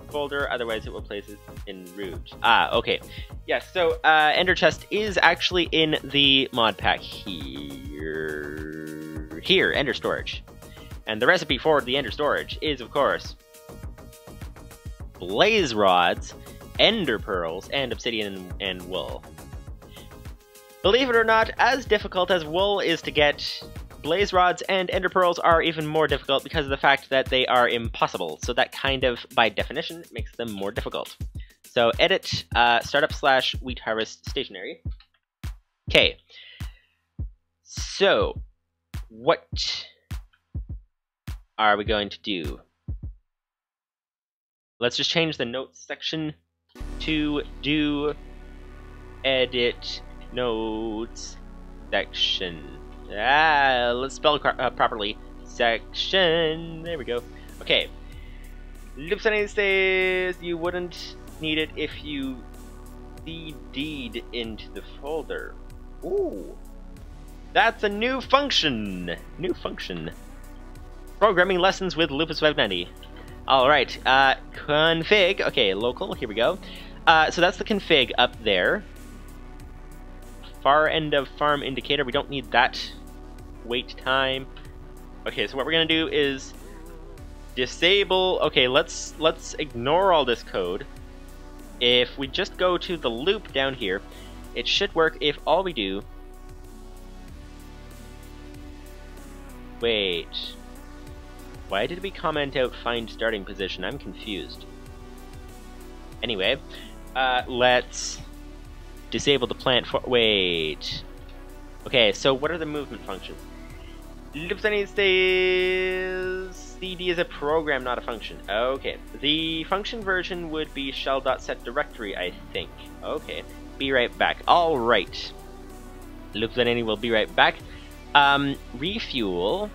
folder, otherwise it will place it in root. Okay. Yes, so ender chest is actually in the mod pack here. Here, ender storage. And the recipe for the ender storage is, of course, blaze rods, ender pearls, and obsidian and wool. Believe it or not, as difficult as wool is to get, blaze rods and ender pearls are even more difficult because of the fact that they are impossible. So that kind of, by definition, makes them more difficult. So edit startup slash wheat harvest stationary. Okay. So what are we going to do? Let's just change the notes section to do edit notes section. Let's spell it properly. Section. There we go. Okay. Lupus590 says you wouldn't need it if you CD'd into the folder. Ooh. That's a new function. New function. Programming lessons with Lupus590. Alright. Config. Okay, local. Here we go. So that's the config up there. Far end of farm indicator. We don't need that. Wait time. Okay, so what we're gonna do is disable. Okay, let's ignore all this code. If we just go to the loop down here, it should work if all we do. Wait. Why did we comment out find starting position? I'm confused. Anyway, let's disable the plant for. Wait. Okay, so what are the movement functions? Lupus590 says CD is a program, not a function. Okay. The function version would be shell.setDirectory, I think. Okay. Be right back. Alright. Lupus590 will be right back. Refuel.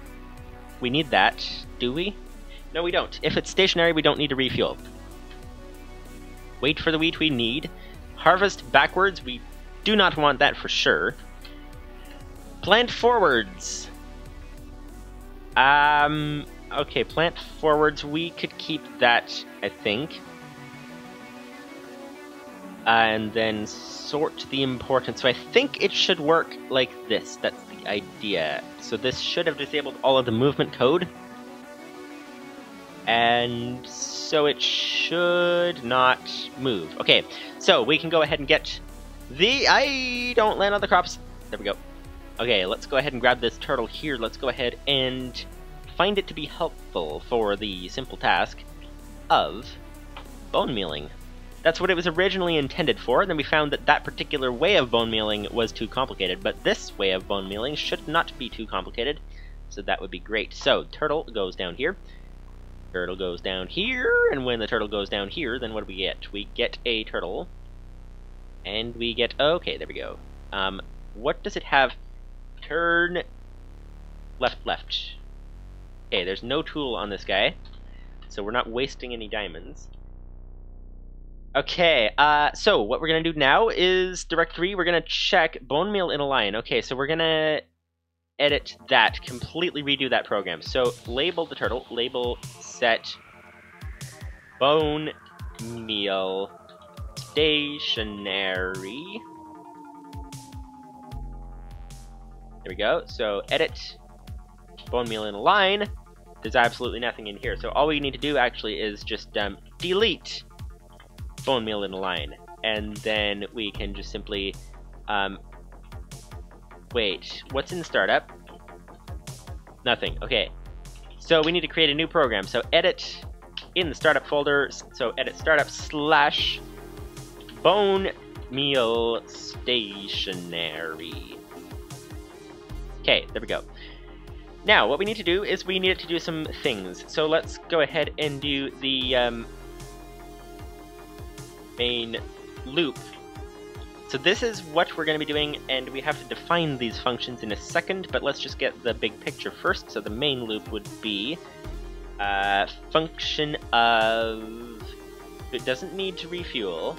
We need that, do we? No, we don't. If it's stationary, we don't need to refuel. Wait for the wheat we need. Harvest backwards, we do not want that for sure. Plant forwards. Okay, plant forwards. We could keep that, I think. And then sort the importance. So I think it should work like this. That's the idea. So this should have disabled all of the movement code. And so it should not move. Okay, so we can go ahead and get the... I don't land on the crops. There we go. Okay, let's go ahead and grab this turtle here. Let's go ahead and find it to be helpful for the simple task of bone mealing. That's what it was originally intended for, and then we found that that particular way of bone mealing was too complicated, but this way of bone mealing should not be too complicated, so that would be great. So, turtle goes down here, turtle goes down here, and when the turtle goes down here, then what do we get? We get a turtle, and we get... okay, there we go. What does it have? Turn left, left. Okay, there's no tool on this guy, so we're not wasting any diamonds. Okay, so what we're going to do now is directory. We're going to check bone meal in a line. Okay, so we're going to edit that, completely redo that program. So label the turtle, label set bone meal stationary. There we go. So edit bone meal in a line. There's absolutely nothing in here. So all we need to do actually is just delete bone meal in a line, and then we can just simply wait, what's in the startup? Nothing. Okay, so we need to create a new program. So edit in the startup folder, so edit startup slash bone meal stationary. Okay, there we go. Now what we need to do is we need to do some things. So let's go ahead and do the main loop. So this is what we're going to be doing, and we have to define these functions in a second, but let's just get the big picture first. So the main loop would be function of... it doesn't need to refuel.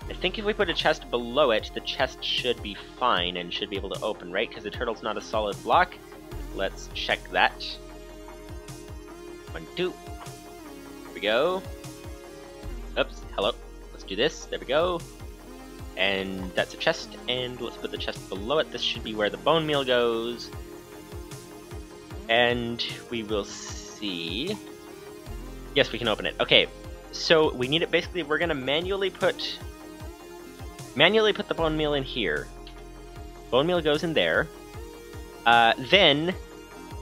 I think if we put a chest below it, the chest should be fine and should be able to open, right? Because the turtle's not a solid block. Let's check that. 1, 2. Here we go. Oops, hello. Let's do this. There we go. And that's a chest, and let's put the chest below it. This should be where the bone meal goes. And we will see... yes, we can open it. Okay, so we need it basically... we're going to manually put the bone meal in here. Bone meal goes in there. Then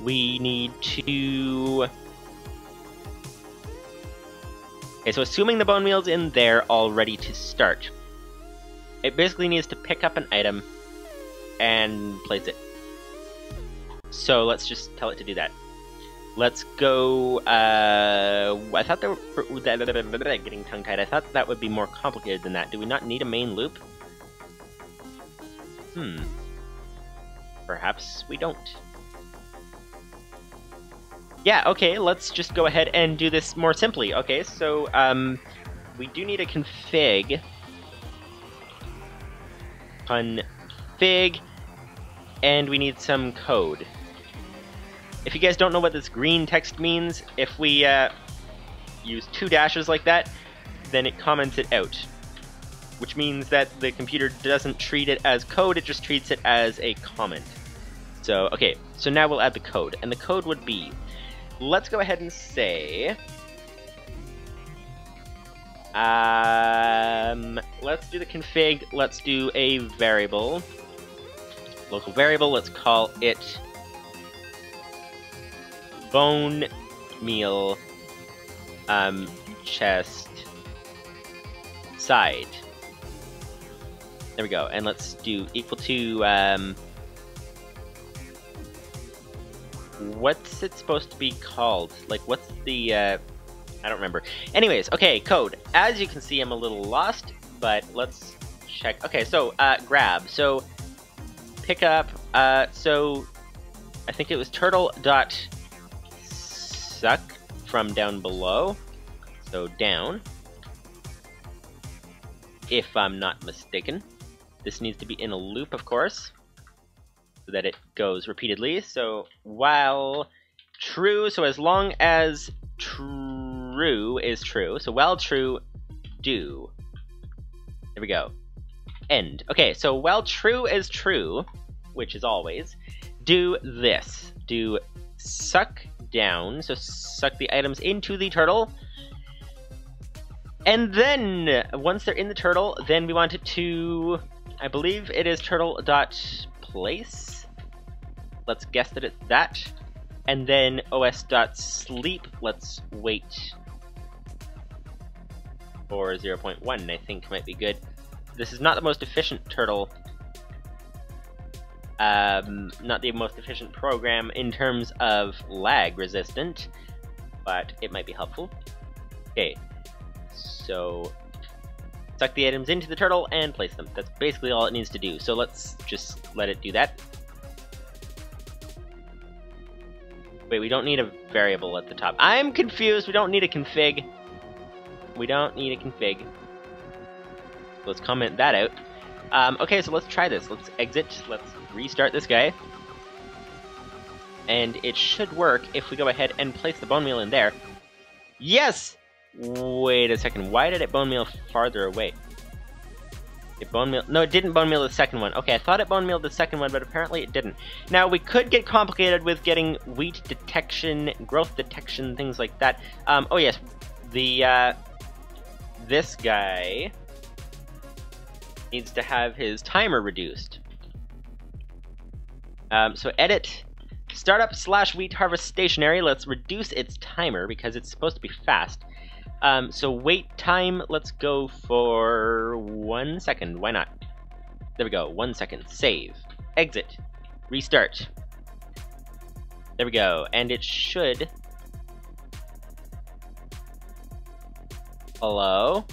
we need to... okay, so assuming the bone meal's in there all ready to start, it basically needs to pick up an item and place it. So let's just tell it to do that. Let's go, I thought there were, getting tongue-tied, I thought that would be more complicated than that. Do we not need a main loop? Perhaps we don't. Yeah, okay, let's just go ahead and do this more simply. Okay, so, we do need a config, and we need some code. If you guys don't know what this green text means, if we use 2 dashes like that, then it comments it out. Which means that the computer doesn't treat it as code, it just treats it as a comment. So, okay, so now we'll add the code. And the code would be, let's go ahead and say... let's do the config, let's do a variable. Local variable, let's call it bone meal chest side. There we go, and let's do equal to what's it supposed to be called? Like, what's the I don't remember. Anyways, okay, code. As you can see, I'm a little lost, but let's check. Okay, so grab. So pick up. So I think it was turtle.suck from down below. So down, if I'm not mistaken. This needs to be in a loop, of course, so that it goes repeatedly. So while true, so as long as true is true, so while true, do. There we go. End. Okay, so while true is true, which is always, do this. Do suck down, so suck the items into the turtle. And then, once they're in the turtle, then we want it to, I believe it is turtle.place. Let's guess that it's that. And then os.sleep, let's wait for 0.1, I think might be good. This is not the most efficient turtle, not the most efficient program in terms of lag resistant, but it might be helpful. Okay, so suck the items into the turtle and place them. That's basically all it needs to do, so let's just let it do that. Wait, we don't need a variable at the top. I'm confused, we don't need a config. We don't need a config. Let's comment that out. Okay, so let's try this. Let's exit, let's restart this guy. And it should work if we go ahead and place the bone meal in there. Yes! Wait a second, why did it bone meal farther away? It bone meal, no, it didn't bone meal the second one. Okay, I thought it bone mealed the second one, but apparently it didn't. Now, we could get complicated with getting wheat detection, growth detection, things like that. Oh yes, the, this guy needs to have his timer reduced. So edit, startup / wheat harvest stationary, let's reduce its timer because it's supposed to be fast. So wait time, let's go for 1 second, why not? There we go, 1 second, save, exit, restart. There we go, and it should... Hello?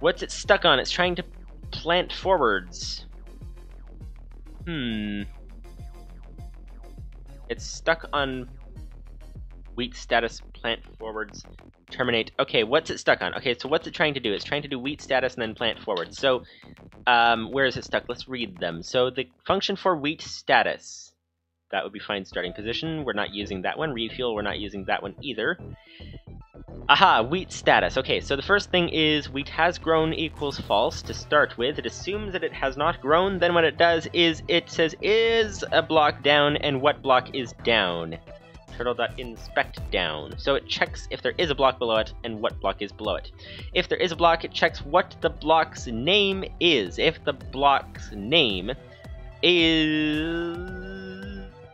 What's it stuck on? It's trying to plant forwards. It's stuck on wheat status, plant forwards, terminate. Okay, what's it stuck on? Okay, so what's it trying to do? It's trying to do wheat status and then plant forwards. So, where is it stuck? Let's read them. So the function for wheat status, that would be find starting position. We're not using that one. Refuel, we're not using that one either. Aha, wheat status. Okay, so the first thing is wheat has grown equals false to start with. It assumes that it has not grown. Then what it does is it says is a block down and what block is down. Turtle.inspect down. So it checks if there is a block below it and what block is below it. If there is a block, it checks what the block's name is. If the block's name is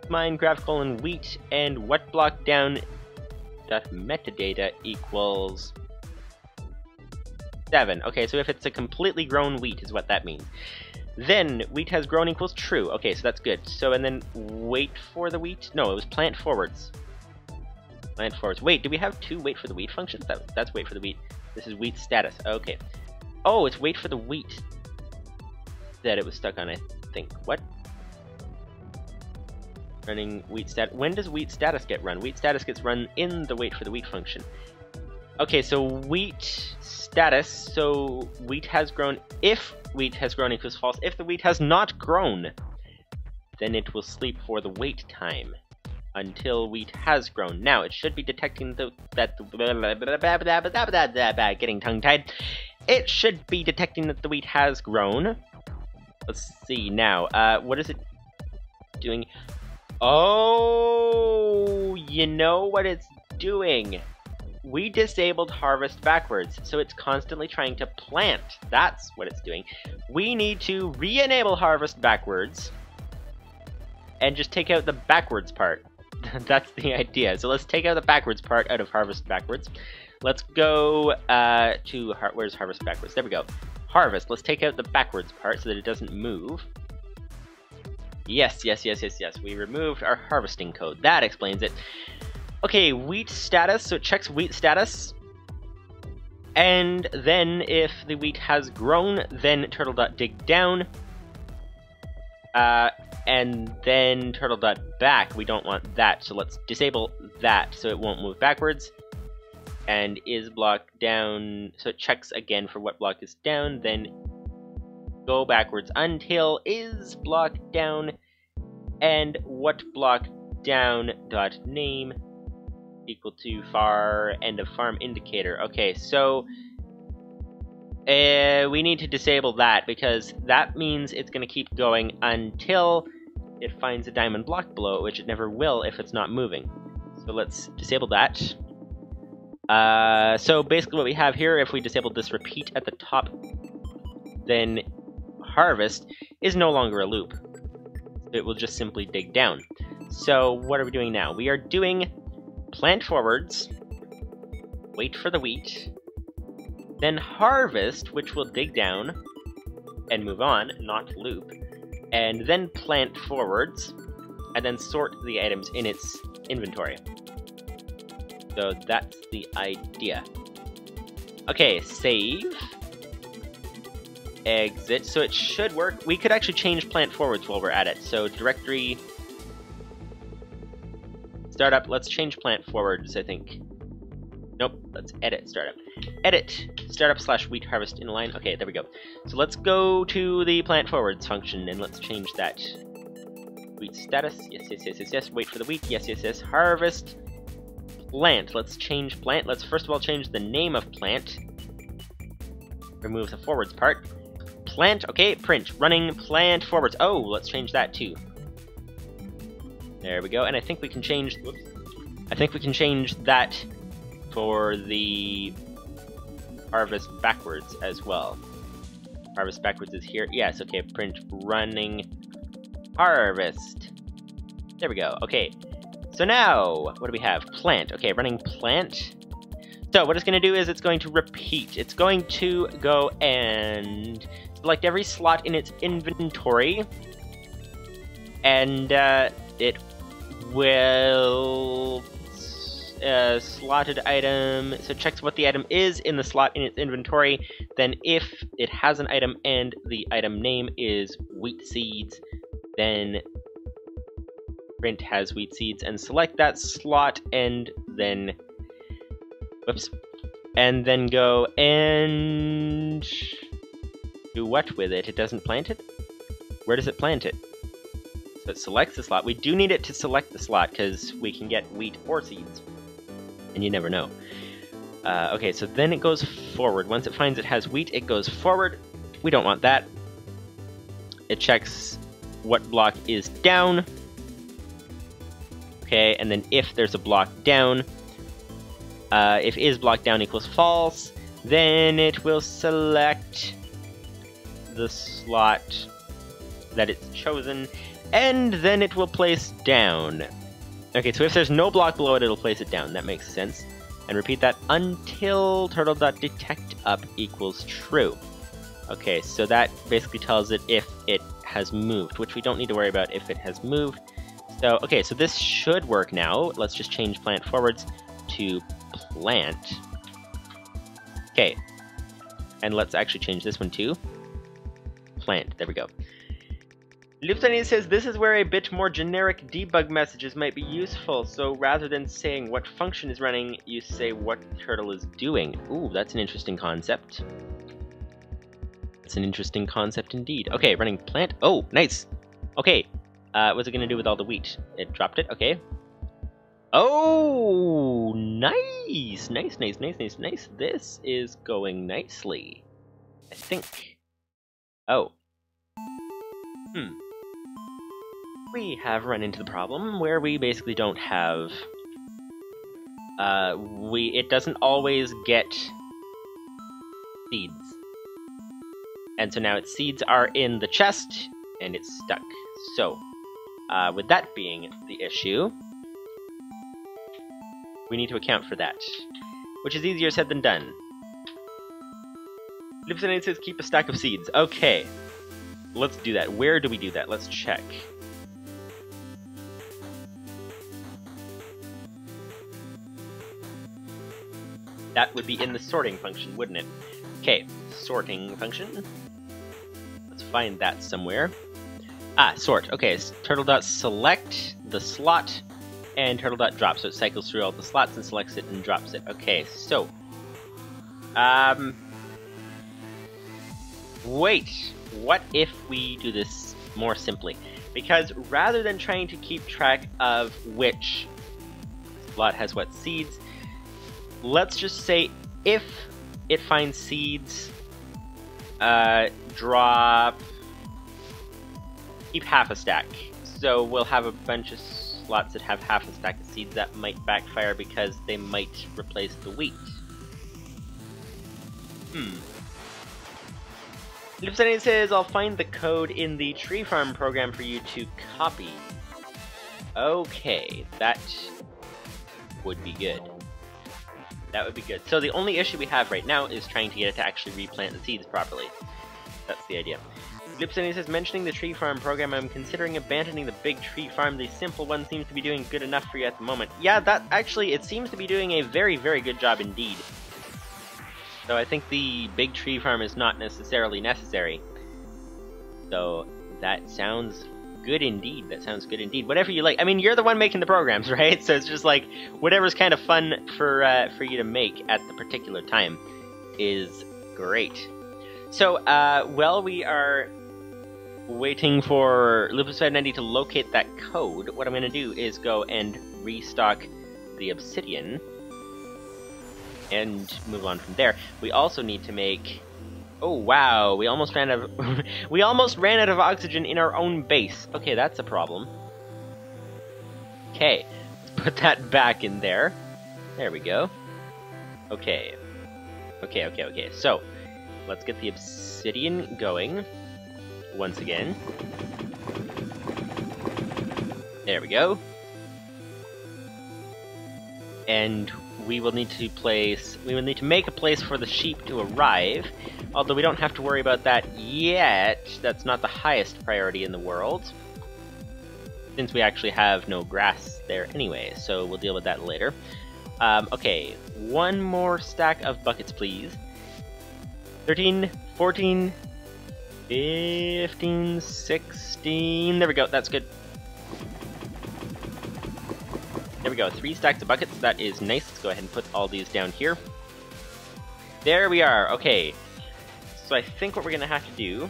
Minecraft : wheat and what block down dot metadata equals 7. Okay, so if it's a completely grown wheat is what that means. Then wheat has grown equals true. Okay, so that's good. So and then wait for the wheat. No, it was plant forwards. Plant forwards. Wait, do we have two wait for the wheat functions? That's wait for the wheat. This is wheat status. Okay. Oh, it's wait for the wheat that it was stuck on, I think. What? Running wheat stat. When does wheat status get run? Wheat status gets run in the wait for the wheat function. Okay, so wheat status. So wheat has grown. If wheat has grown equals false. If the wheat has not grown, then it will sleep for the wait time until wheat has grown. Now it should be detecting getting tongue-tied. It should be detecting that the wheat has grown. Let's see now. What is it doing? Oh, you know what it's doing? We disabled harvest backwards, so it's constantly trying to plant. That's what it's doing. We need to re-enable harvest backwards and just take out the backwards part. That's the idea. So let's take out the backwards part out of harvest backwards. Let's go to where's harvest backwards? There we go. Harvest. Let's take out the backwards part so that it doesn't move. Yes. We removed our harvesting code. That explains it. Okay, wheat status. So it checks wheat status. And then if the wheat has grown, then turtle.dig down. And then turtle.back. We don't want that. So let's disable that so it won't move backwards. And is block down. So it checks again for what block is down. Then go backwards until is block down and what block down dot name equal to far end of farm indicator. Okay, so we need to disable that because that means it's going to keep going until it finds a diamond block below it, which it never will if it's not moving. So let's disable that. So basically what we have here, if we disable this repeat at the top, then harvest is no longer a loop. It will just simply dig down. So what are we doing now? We are doing plant forwards, wait for the wheat, then harvest, which will dig down and move on, not loop, and then plant forwards, and then sort the items in its inventory. So that's the idea. Okay, save. Exit. So it should work. We could actually change plant forwards while we're at it. So directory, startup, let's change plant forwards, I think. Nope, let's edit startup. Edit startup / wheat harvest in line. Okay, there we go. So let's go to the plant forwards function and let's change that. Wheat status, yes. Wait for the wheat, yes. Harvest. Plant, let's change plant. Let's first of all change the name of plant. Remove the forwards part. Plant, okay, print, running plant forwards. Oh, let's change that too. There we go, and I think we can change, whoops. I think we can change that for the harvest backwards as well. Harvest backwards is here. Yes, okay, print running harvest. There we go, okay. So now, what do we have? Plant. Okay, running plant. So what it's going to do is it's going to repeat. It's going to go and select every slot in its inventory. And it will... slotted item. So it checks what the item is in the slot in its inventory. Then if it has an item and the item name is wheat seeds, then print has wheat seeds, and select that slot, and then whoops, and then go and do what with it? It doesn't plant it? Where does it plant it? So it selects the slot. We do need it to select the slot because we can get wheat or seeds, and you never know. Okay, so then it goes forward. Once it finds it has wheat, it goes forward. We don't want that. It checks what block is down. Okay, and then if there's a block down, if is block down equals false, then it will select the slot that it's chosen, and then it will place down. Okay, so if there's no block below it, it'll place it down. That makes sense. And repeat that until turtle.detectUp equals true. Okay, so that basically tells it if it has moved, which we don't need to worry about if it has moved. So, okay, so this should work now. Let's just change plant forwards to plant. Okay, and let's actually change this one too. Plant, there we go. Livestream says this is where a bit more generic debug messages might be useful. So rather than saying what function is running, you say what turtle is doing. Ooh, that's an interesting concept. That's an interesting concept indeed. Okay, running plant. Oh, nice. Okay. What's it going to do with all the wheat? It dropped it, okay. Oh, nice! Nice. This is going nicely, I think. Oh. We have run into the problem where we basically don't have... it doesn't always get seeds. And so now its seeds are in the chest, and it's stuck. So... with that being the issue, we need to account for that, which is easier said than done. Livestream says keep a stack of seeds. Okay, let's do that. Where do we do that? Let's check. That would be in the sorting function, wouldn't it? Okay, sorting function. Let's find that somewhere. Ah, sort. Okay, turtle.select the slot and turtle.drop. So it cycles through all the slots and selects it and drops it. Okay, so wait, what if we do this more simply? Because rather than trying to keep track of which slot has what seeds, let's just say if it finds seeds, drop, keep half a stack. So we'll have a bunch of slots that have half a stack of seeds that might backfire because they might replace the wheat. Livestream says, I'll find the code in the tree farm program for you to copy. Okay, that would be good. That would be good. So the only issue we have right now is trying to get it to actually replant the seeds properly. That's the idea. Livestream says, mentioning the tree farm program, I'm considering abandoning the big tree farm. The simple one seems to be doing good enough for you at the moment. Yeah, that actually, it seems to be doing a very, very good job indeed. So I think the big tree farm is not necessarily necessary. So that sounds good indeed. That sounds good indeed. Whatever you like. I mean, you're the one making the programs, right? So it's just like whatever's kind of fun for you to make at the particular time is great. So while we are waiting for Ep32 to locate that code, what I'm going to do is go and restock the obsidian and move on from there. We also need to make... Oh wow, we almost ran out of we almost ran out of oxygen in our own base. Okay, that's a problem. Okay, let's put that back in there. There we go. Okay. Okay. So, let's get the obsidian going once again. There we go. And we will need to make a place for the sheep to arrive, although we don't have to worry about that yet. That's not the highest priority in the world, since we actually have no grass there anyway, so we'll deal with that later. Okay, one more stack of buckets, please. 13, 14, 15, 16, there we go, that's good. There we go, 3 stacks of buckets, that is nice. Let's go ahead and put all these down here. There we are, okay. So I think what we're gonna have to do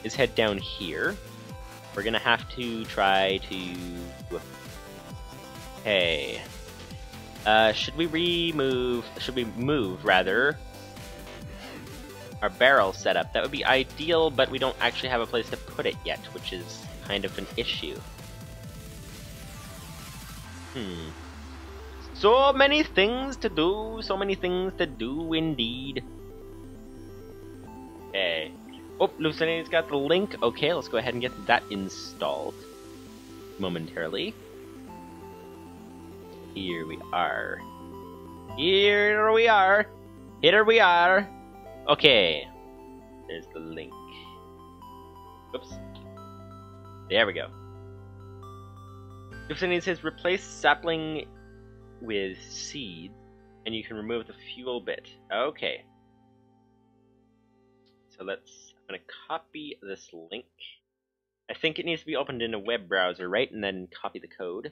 is head down here. We're gonna have to try to... Okay. Should we move, rather, our barrel setup? That would be ideal, but we don't actually have a place to put it yet, which is kind of an issue. So many things to do, indeed. Okay. Oh, Luciana's got the link. Okay, let's go ahead and get that installed momentarily. Here we are. Here we are. Here we are. Okay. There's the link. Oops. There we go. Luciana says, replace sapling with seeds, and you can remove the fuel bit. Okay. So I'm going to copy this link. I think it needs to be opened in a web browser, right? And then copy the code. I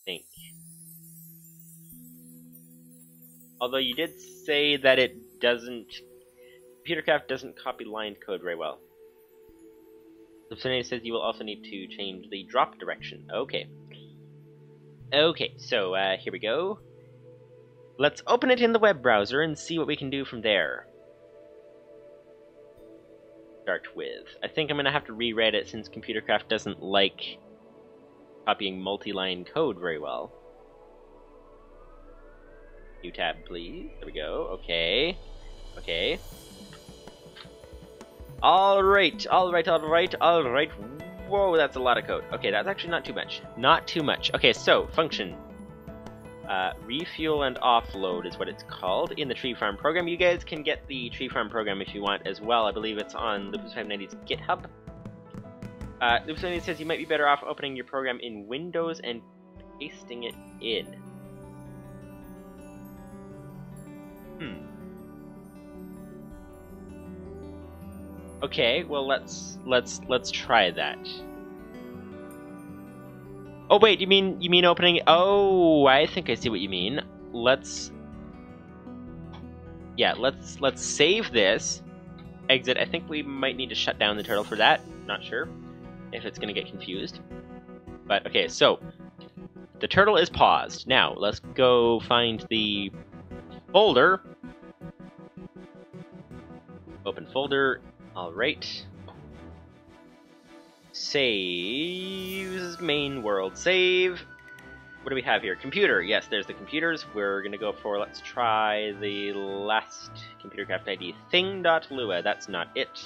think. Although you did say that it doesn't... ComputerCraft doesn't copy line code very well. Luciana says you will also need to change the drop direction. Okay. Okay, so here we go. Let's open it in the web browser and see what we can do from there. Start with. I think I'm going to have to rewrite it since ComputerCraft doesn't like copying multi-line code very well. New tab, please. There we go. Okay. Okay. Alright. Whoa, that's a lot of code. Okay, that's actually not too much. Not too much. Okay, so, function. Refuel and offload is what it's called in the tree farm program. You guys can get the tree farm program if you want as well. I believe it's on Ep32's GitHub. Ep32 says you might be better off opening your program in Windows and pasting it in. Okay, well let's try that. Oh wait, you mean opening? Oh, I think I see what you mean. Let's save this, exit. I think we might need to shut down the turtle for that. Not sure if it's going to get confused. But okay, so the turtle is paused. Now, let's go find the folder. Open folder. Alright. Saves. Main world save. What do we have here? Computer. Yes, there's the computers. We're going to go for, let's try the last ComputerCraft ID. Thing.lua. That's not it.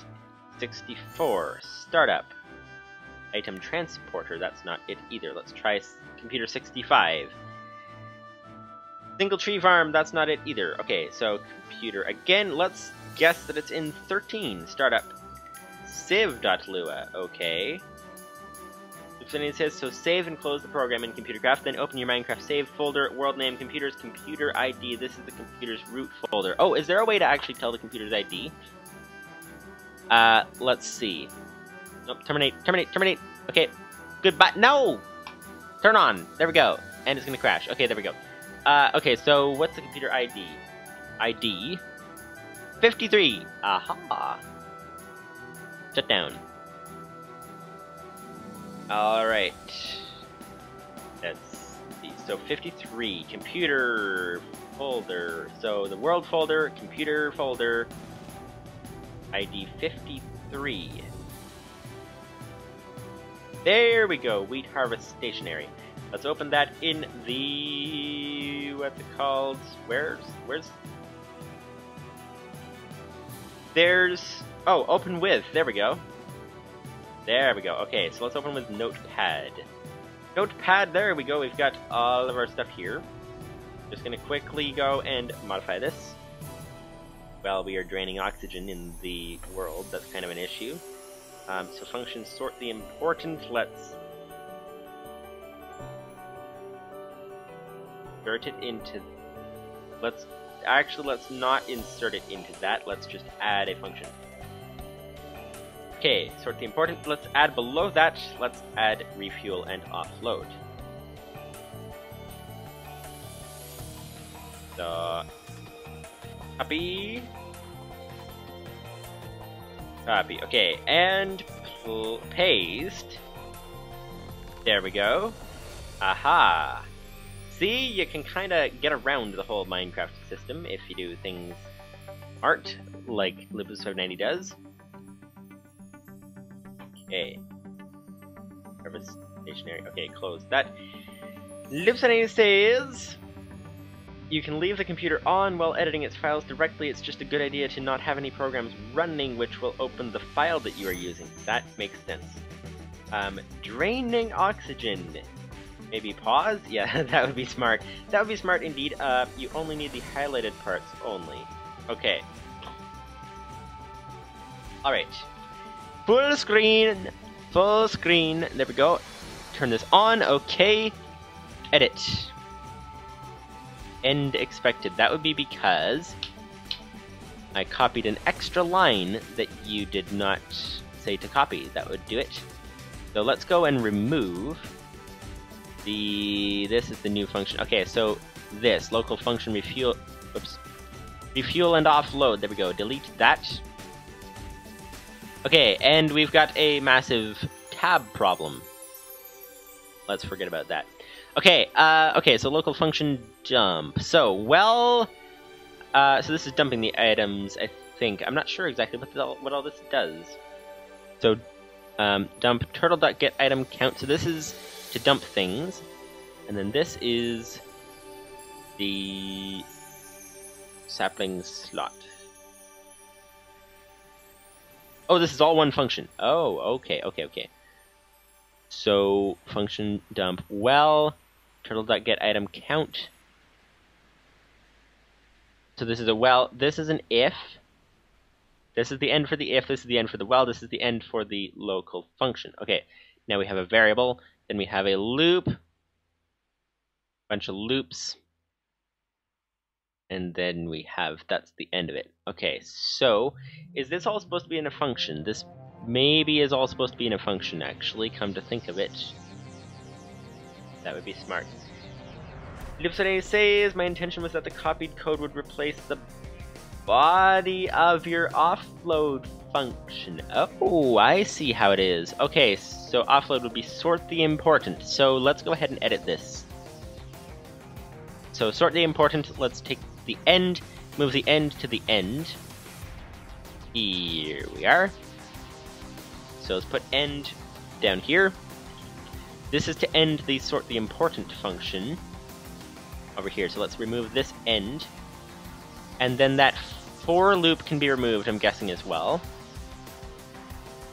64. Startup. Item transporter. That's not it either. Let's try computer 65. Single tree farm. That's not it either. Okay, so computer. Again, let's guess that it's in 13. Startup. Civ.lua. Okay. It says, so save and close the program in ComputerCraft, then open your Minecraft save folder, world name, computers, computer ID. This is the computer's root folder. Oh, is there a way to actually tell the computer's ID? Let's see. Nope, terminate. Okay, goodbye. No! Turn on. There we go. And it's gonna crash. Okay, there we go. Okay, so what's the computer ID? ID 53. Aha. Shut down. Alright. Let's see. So 53. Computer folder. So the world folder, computer folder, ID 53. There we go. Wheat harvest stationary. Let's open that in the... what's it called? Where's... There's... oh, open with. There we go. There we go. Okay, so let's open with Notepad. Notepad, there we go. We've got all of our stuff here. Just gonna quickly go and modify this. While we are draining oxygen in the world, that's kind of an issue. So function sort the important. Let's insert it into... let's not insert it into that. Let's just add a function. Okay, sort the important. Let's add below that. Let's add refuel and offload. So, copy. Copy. Okay, and paste. There we go. Aha. See, you can kind of get around the whole Minecraft system if you do things smart, like Libus590 does. Okay. Harvest stationary. Okay, close that. Libus590 says you can leave the computer on while editing its files directly. It's just a good idea to not have any programs running which will open the file that you are using. That makes sense. Draining oxygen. Maybe pause? Yeah, that would be smart. That would be smart indeed. You only need the highlighted parts only. Okay. Alright. Full screen. Full screen. There we go. Turn this on. Okay. Edit. End expected. That would be because I copied an extra line that you did not say to copy. That would do it. So let's go and remove the... this is the new function. Okay, so this local function refuel... oops. Refuel and offload. There we go. Delete that. Okay, and we've got a massive tab problem. Let's forget about that. Okay, okay, so local function dump. So, well, so this is dumping the items, I think. I'm not sure exactly what all this does. So, dump turtle.getItemCount. So this is to dump things. And then this is the sapling slot. Oh, this is all one function. Oh, okay. So, function dump well, turtle.getItemCount. So this is a well, this is an if. This is the end for the if, this is the end for the well, this is the end for the local function. Okay, now we have a variable, then we have a loop, bunch of loops, and then we have, that's the end of it. Okay, so, is this all supposed to be in a function? This maybe is all supposed to be in a function, actually, come to think of it. That would be smart. Libus590 says, my intention was that the copied code would replace the body of your offload function. Oh, I see how it is. Okay, so offload would be sort the important. So let's go ahead and edit this. So sort the important, let's take the end, move the end to the end. Here we are. So let's put end down here. This is to end the sort the important function over here. So let's remove this end. And then that for loop can be removed, I'm guessing, as well.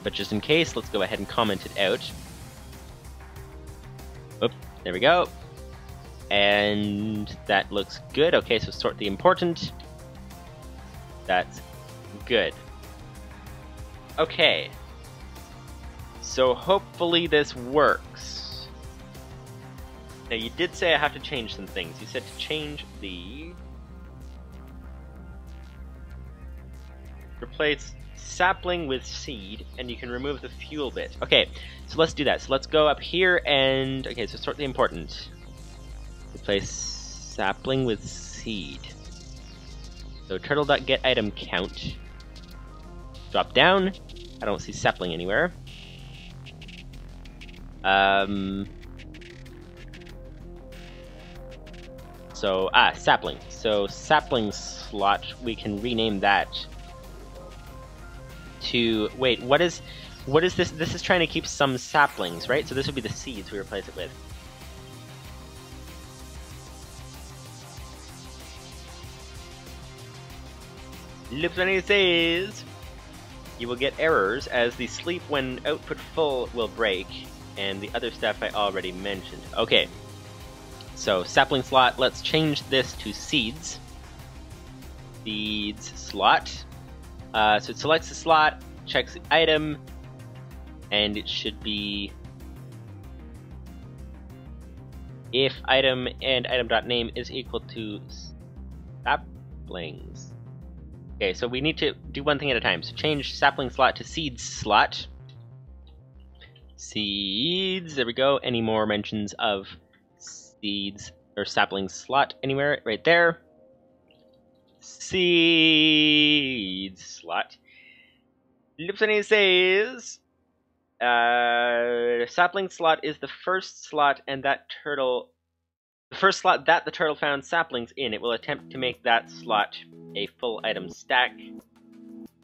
But just in case, let's go ahead and comment it out. Oop, there we go. And that looks good. Okay, so sort the important. That's good. Okay. So hopefully this works. Now you did say I have to change some things. You said to change the... Replace sapling with seed, and you can remove the fuel bit. Okay, so let's do that. So let's go up here and... Okay, so sort the important. Replace sapling with seed. So turtle.getItemCount. Drop down. I don't see sapling anywhere. So, sapling. So sapling slot, we can rename that to... Wait, what is this? This is trying to keep some saplings, right? So this would be the seeds we replace it with. Livestream says you will get errors as the sleep when output full will break, and the other stuff I already mentioned. Okay, so sapling slot, let's change this to seeds. Seeds slot. So it selects the slot, checks the item, and it should be if item and item.name is equal to saplings. Okay, so we need to do one thing at a time. So change sapling slot to seeds slot. Seeds, there we go. Any more mentions of seeds or sapling slot anywhere? Right there. Seeds slot. Livestream says sapling slot is the first slot and that turtle... The first slot that the turtle found saplings in. It will attempt to make that slot a full item stack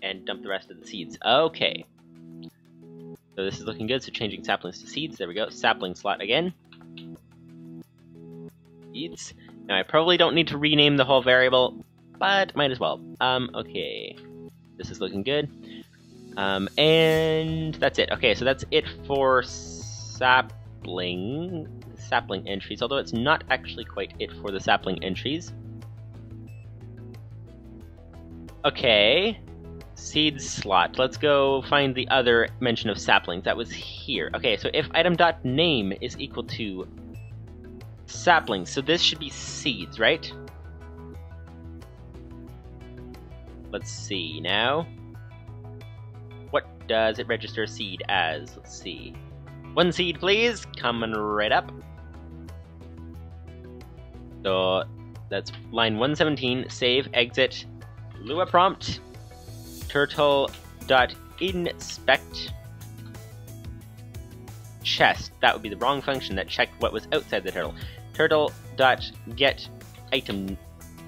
and dump the rest of the seeds. Okay. So this is looking good, so changing saplings to seeds. There we go. Sapling slot again. Seeds. Now I probably don't need to rename the whole variable, but might as well. Okay. This is looking good. And that's it. Okay, so that's it for sapling entries, although it's not actually quite it for the sapling entries. Okay, seeds slot. Let's go find the other mention of saplings. That was here. Okay, so if item.name is equal to saplings, so this should be seeds, right? Let's see now. What does it register seed as? Let's see. One seed, please. Coming right up. So that's line 117. Save, exit, Lua prompt, turtle.inspect chest. That would be the wrong function that checked what was outside the turtle. Turtle.get item,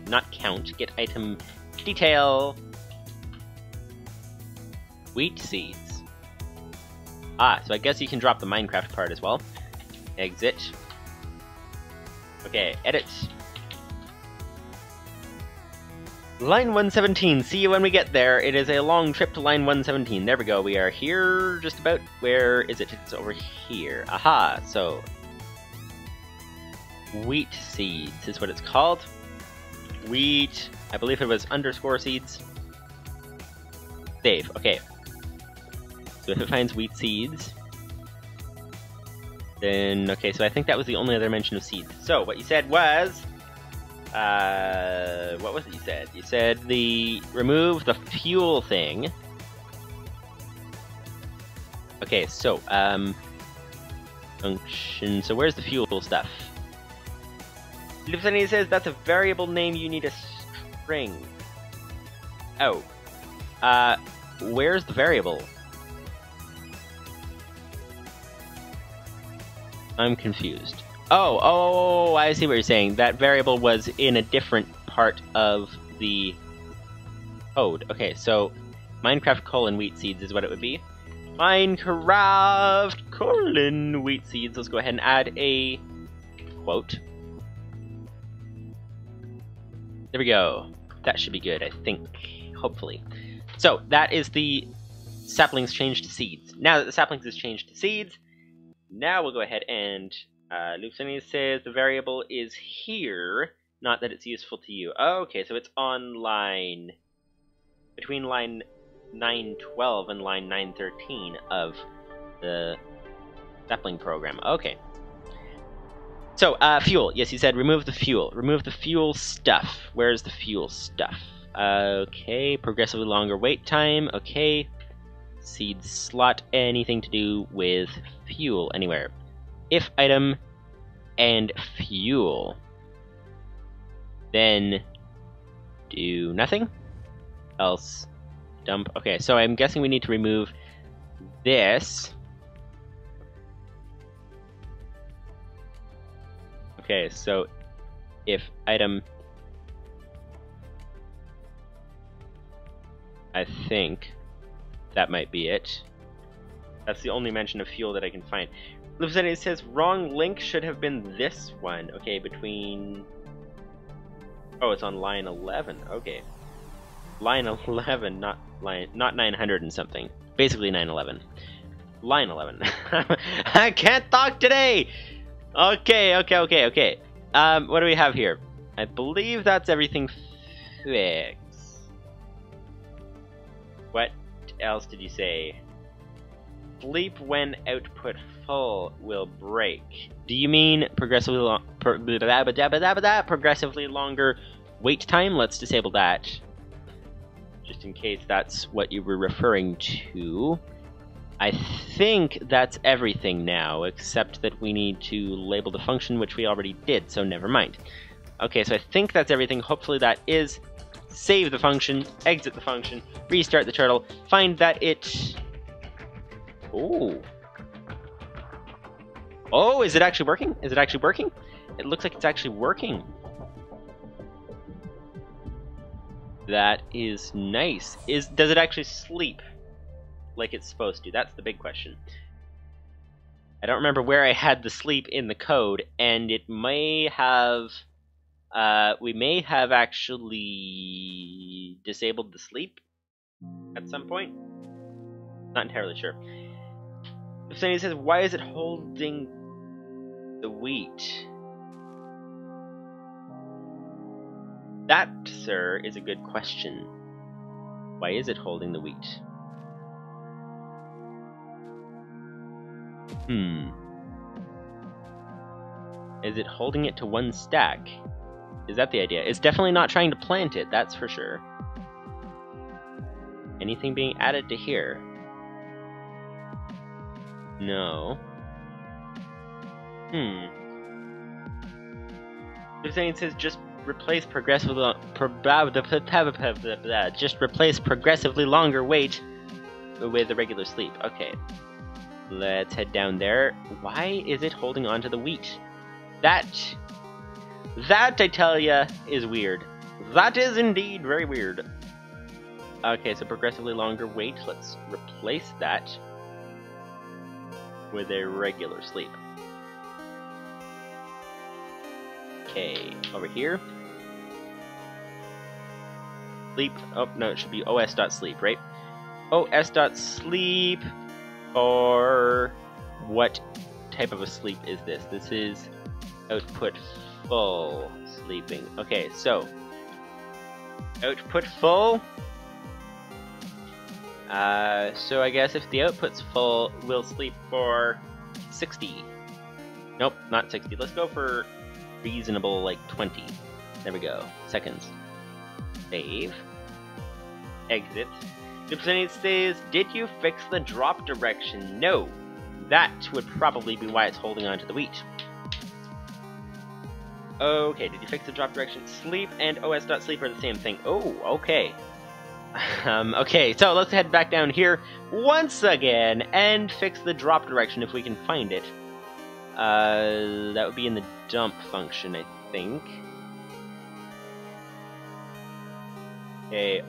not count, get item detail. Wheat seeds. So I guess you can drop the Minecraft part as well. Exit. Okay, edit. Line 117, see you when we get there. It is a long trip to line 117. There we go, we are here just about. Where is it? It's over here. Aha, so... Wheat seeds is what it's called. Wheat, I believe it was underscore seeds. Save, okay. So if it finds wheat seeds, then, okay, so I think that was the only other mention of seeds. So, what you said was, what was it you said? You said remove the fuel thing. Okay, so, function, so where's the fuel stuff? Livestream says that's a variable name, you need a string. Oh. Where's the variable? I'm confused. Oh, I see what you're saying. That variable was in a different part of the code. Okay, so Minecraft : wheat seeds is what it would be. Minecraft : wheat seeds. Let's go ahead and add a quote. There we go. That should be good, I think. Hopefully. So, that is the saplings changed to seeds. Now that the saplings is changed to seeds, now we'll go ahead and Lucini says the variable is here, not that it's useful to you. Okay, so it's on line between line 912 and line 913 of the sapling program. Okay. So, fuel. Yes, he said remove the fuel. Remove the fuel stuff. Where's the fuel stuff? Okay, progressively longer wait time. Okay. Seed slot. Anything to do with fuel anywhere. If item and fuel. Then do nothing. Else dump. Okay, so I'm guessing we need to remove this. Okay, so if item, I think that might be it. That's the only mention of fuel that I can find. Lieutenant says wrong link should have been this one. Okay, between. Oh, it's on line 11. Okay, line 11, not 900 and something. Basically 911. Line 11. I can't talk today. Okay. What do we have here? I believe that's everything fixed. What else did you say? Sleep when output full will break. Do you mean progressively longer wait time? Let's disable that. Just in case that's what you were referring to. I think that's everything now, except that we need to label the function, which we already did, so never mind. Okay, so I think that's everything. Hopefully that is. Save the function, exit the function, restart the turtle, find that it... Oh. Oh, is it actually working? Is it actually working? It looks like it's actually working. That is nice. Does it actually sleep like it's supposed to? That's the big question. I don't remember where I had the sleep in the code, and it may have... we may have actually disabled the sleep at some point. Not entirely sure. If somebody says, why is it holding the wheat? That, sir, is a good question. Why is it holding the wheat? Is it holding it to one stack? Is that the idea? It's definitely not trying to plant it, that's for sure. Anything being added to here? No. If saying it says just replace progressively longer wait with a regular sleep. Okay. Let's head down there. Why is it holding on to the wheat? That, I tell ya, is weird. That is indeed very weird. Okay, so progressively longer wait. Let's replace that with a regular sleep. Okay, over here. Sleep. Oh, no, it should be os.sleep, right? os.sleep. Or what type of a sleep is this? This is output full sleeping. Okay, so output full. So I guess if the output's full, we'll sleep for 60. Nope, not 60. Let's go for reasonable, like 20. There we go. Seconds. Save. Exit. Dipsony says, did you fix the drop direction? No. That would probably be why it's holding on to the wheat. Okay, did you fix the drop direction? Sleep and os.sleep are the same thing. Oh, okay. Okay, so let's head back down here once again and fix the drop direction if we can find it. That would be in the dump function, I think. Okay,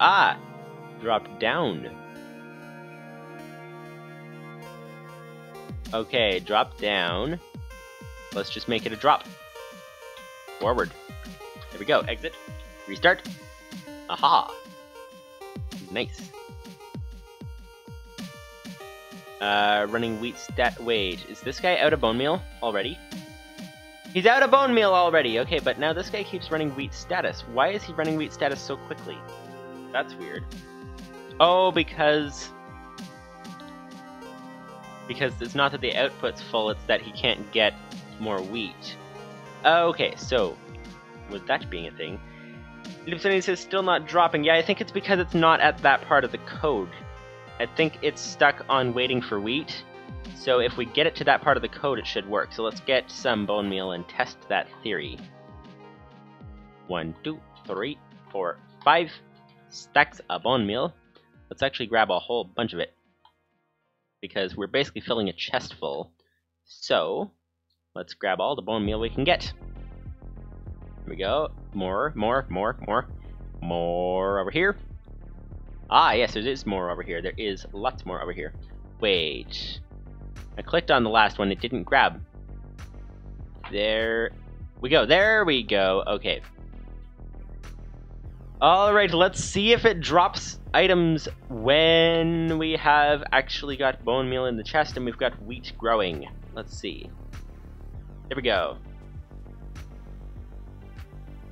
drop down. Okay, drop down. Let's just make it a drop. Forward. There we go, exit. Restart. Aha. Nice. Running wheat stat. Wait, is this guy out of bone meal already? He's out of bone meal already! Okay, but now this guy keeps running wheat status. Why is he running wheat status so quickly? That's weird. Oh, because it's not that the output's full, it's that he can't get more wheat. Okay, so, with that being a thing, Livestream says still not dropping. Yeah, I think it's because it's not at that part of the code. I think it's stuck on waiting for wheat. So if we get it to that part of the code, it should work. So let's get some bone meal and test that theory. 1, 2, 3, 4, 5 stacks of bone meal. Let's actually grab a whole bunch of it, because we're basically filling a chest full. So let's grab all the bone meal we can get. Here we go. More over here. Ah, yes, there is more over here. There is lots more over here. Wait. I clicked on the last one. It didn't grab. There we go. There we go. Okay. Alright, let's see if it drops items when we have actually got bone meal in the chest and we've got wheat growing. Let's see. There we go.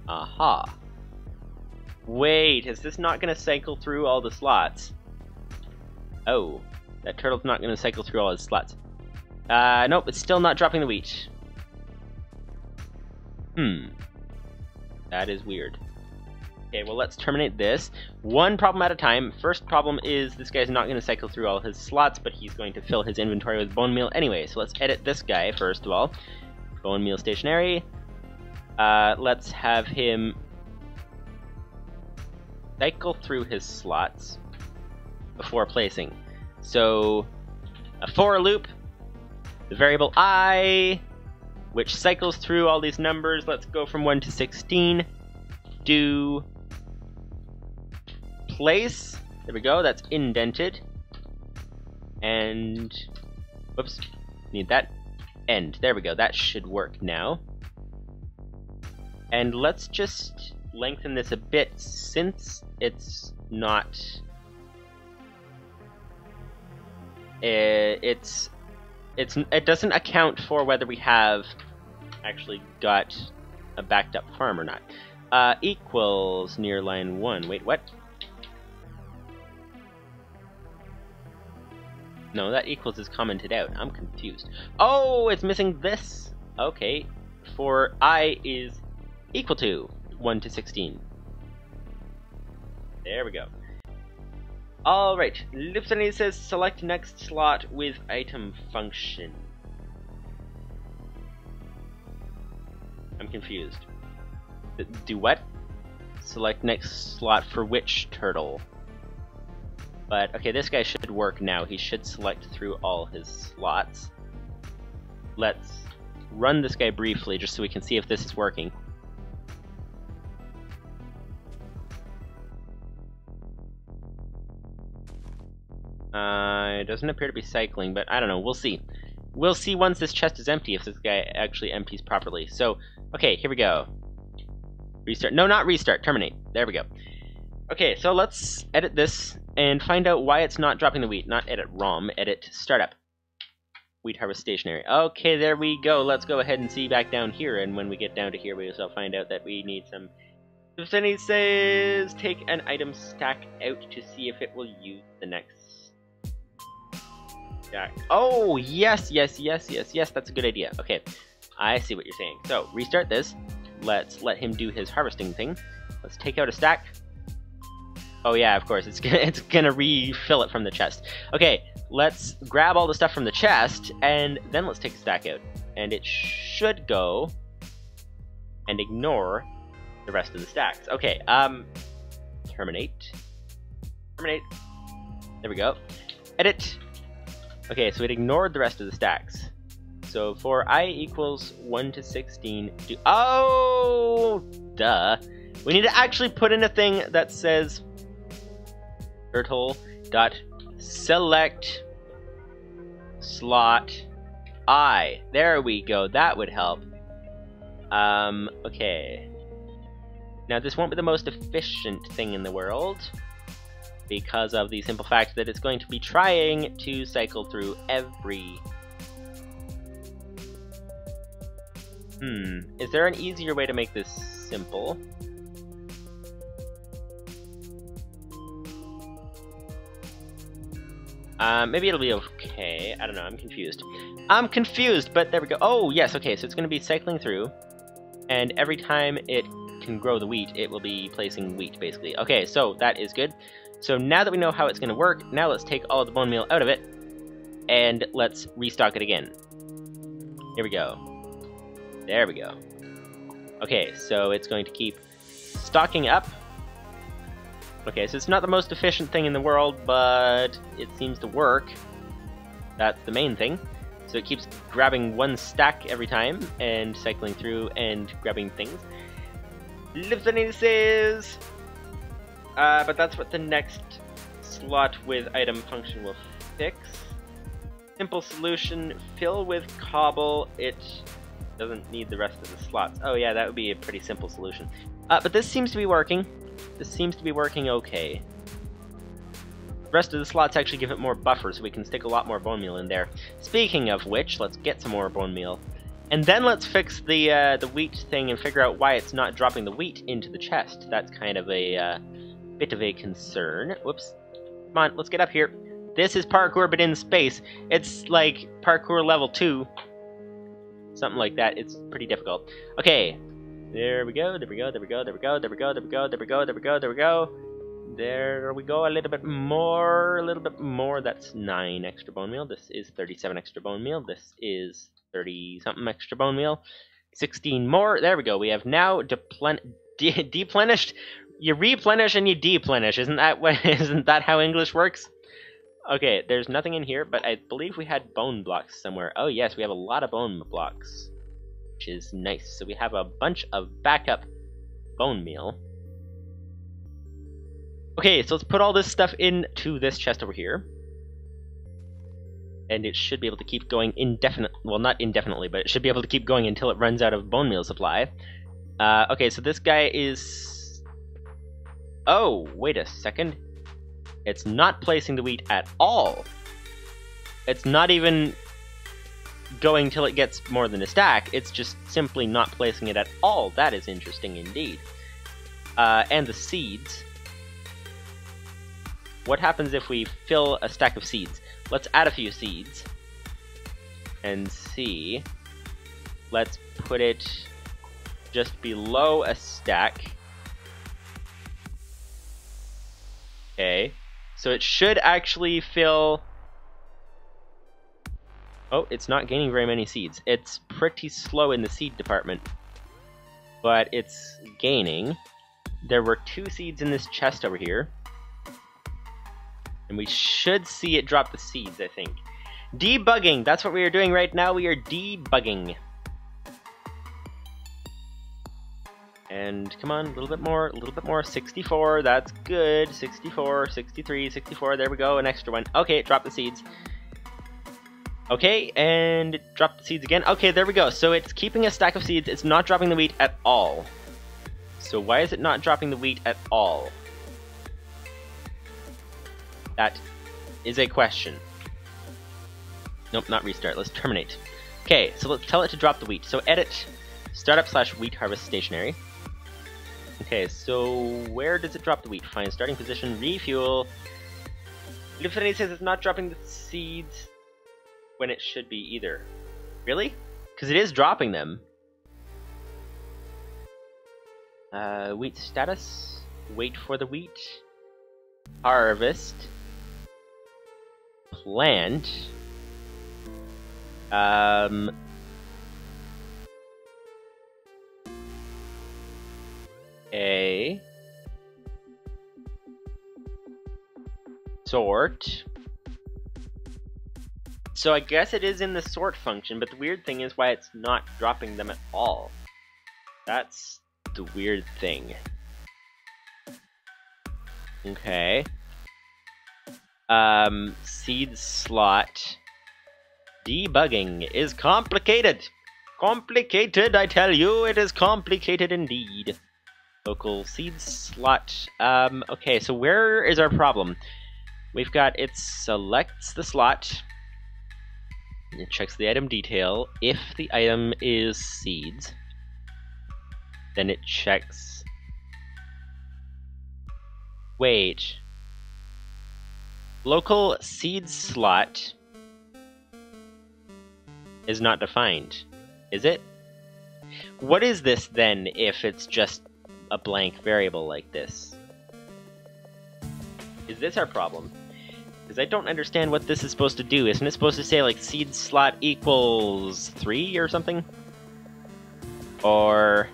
Aha. Wait, is this not going to cycle through all the slots? Oh, that turtle's not going to cycle through all his slots. Nope, it's still not dropping the wheat. That is weird. Okay, well, let's terminate this. One problem at a time. First problem is this guy's not going to cycle through all his slots, but he's going to fill his inventory with bone meal anyway. So let's edit this guy first of all. Bone meal stationary. Let's have him cycle through his slots before placing. So, a for loop, the variable I, which cycles through all these numbers. Let's go from 1 to 16. Do place. There we go, that's indented. And, whoops, need that. End. There we go, that should work now. And let's just lengthen this a bit since it's not... It doesn't account for whether we have actually got a backed up farm or not. Equals near line 1. Wait, what? No, that equals is commented out. I'm confused. Oh, it's missing this. Okay. For I is equal to 1 to 16. There we go. Alright, Lipsony says select next slot with item function. I'm confused. Do what? Select next slot for which turtle? But, okay, this guy should work now. He should select through all his slots. Let's run this guy briefly just so we can see if this is working. It doesn't appear to be cycling, but I don't know. We'll see. We'll see once this chest is empty if this guy actually empties properly. So, okay, here we go. Restart. No, not restart. Terminate. There we go. Okay, so let's edit this and find out why it's not dropping the wheat. Not edit ROM, edit startup. Wheat harvest stationary. Okay, there we go. Let's go ahead and see back down here, and when we get down to here, we will find out that we need some... Vicinity says take an item stack out to see if it will use the next stack. Oh, yes, that's a good idea. Okay, I see what you're saying. So, restart this. Let's let him do his harvesting thing. Let's take out a stack. Oh yeah, of course, it's gonna refill it from the chest. Okay, let's grab all the stuff from the chest, and then let's take a stack out. And it should go and ignore the rest of the stacks. Okay, terminate. Terminate. There we go. Edit. Okay, so it ignored the rest of the stacks. So for I equals 1 to 16, oh, duh. We need to actually put in a thing that says turtle.select slot I. There we go, that would help. Okay. Now this won't be the most efficient thing in the world, because of the simple fact that it's going to be trying to cycle through every... Is there an easier way to make this simple? Maybe it'll be okay. I don't know, I'm confused. I'm confused, but there we go. Oh, yes, okay, so it's going to be cycling through, and every time it can grow the wheat, it will be placing wheat, basically. Okay, so that is good. So now that we know how it's going to work, now let's take all of the bone meal out of it, and let's restock it again. Here we go. There we go. Okay, so it's going to keep stocking up. Okay, so it's not the most efficient thing in the world, but it seems to work. That's the main thing. So it keeps grabbing one stack every time, and cycling through and grabbing things. Livestream. But that's what the next slot with item function will fix. Simple solution, fill with cobble. It doesn't need the rest of the slots. Oh yeah, that would be a pretty simple solution. But this seems to be working. This seems to be working okay. The rest of the slots actually give it more buffer, so we can stick a lot more bone meal in there. Speaking of which, let's get some more bone meal. And then let's fix the wheat thing and figure out why it's not dropping the wheat into the chest. That's kind of a bit of a concern. Whoops. Come on, let's get up here. This is parkour, but in space. It's like parkour level 2. Something like that. It's pretty difficult. Okay. There we go, there we go, there we go, there we go, there we go, there we go, there we go, there we go, there we go. There we go, a little bit more, a little bit more. That's 9 extra bone meal. This is 37 extra bone meal. This is 30-something extra bone meal. 16 more. There we go. We have now deplenished. You replenish and you deplenish. Isn't that how English works? Okay, there's nothing in here, but I believe we had bone blocks somewhere. Oh yes, we have a lot of bone blocks, which is nice. So we have a bunch of backup bone meal. Okay, so let's put all this stuff into this chest over here. And it should be able to keep going well, not indefinitely, but it should be able to keep going until it runs out of bone meal supply. Okay, so this guy is... Oh, wait a second. It's not placing the wheat at all. It's not even going till it gets more than a stack. It's just simply not placing it at all. That is interesting indeed. And the seeds. What happens if we fill a stack of seeds? Let's add a few seeds. And see. Let's put it just below a stack. Okay. So it should actually fill... Oh, it's not gaining very many seeds. It's pretty slow in the seed department. But it's gaining. There were 2 seeds in this chest over here. And we should see it drop the seeds, I think. Debugging! That's what we are doing right now. We are debugging. And come on, a little bit more, a little bit more. 64, that's good. 64, 63, 64, there we go, an extra one. Okay, drop the seeds. Okay, and drop the seeds again. Okay, there we go. So it's keeping a stack of seeds. It's not dropping the wheat at all. So why is it not dropping the wheat at all? That is a question. Nope, not restart. Let's terminate. Okay, so let's tell it to drop the wheat. So edit startup/wheat harvest stationary. Okay, so where does it drop the wheat? Find starting position, refuel. Livestream says it's not dropping the seeds when it should be either. Really? Because it is dropping them. Wheat status. Wait for the wheat. Harvest. Plant. sort. So I guess it is in the sort function, but the weird thing is why it's not dropping them at all. That's the weird thing. Okay. Seed slot. Debugging is complicated. Complicated, I tell you, it is complicated indeed. Local seed slot. Okay, so where is our problem? We've got it selects the slot. It checks the item detail. If the item is seeds, then it checks. Wait. Local seed slot is not defined, is it? What is this then if it's just a blank variable like this? Is this our problem? Because I don't understand what this is supposed to do. Isn't it supposed to say like seed slot equals 3 or something? Or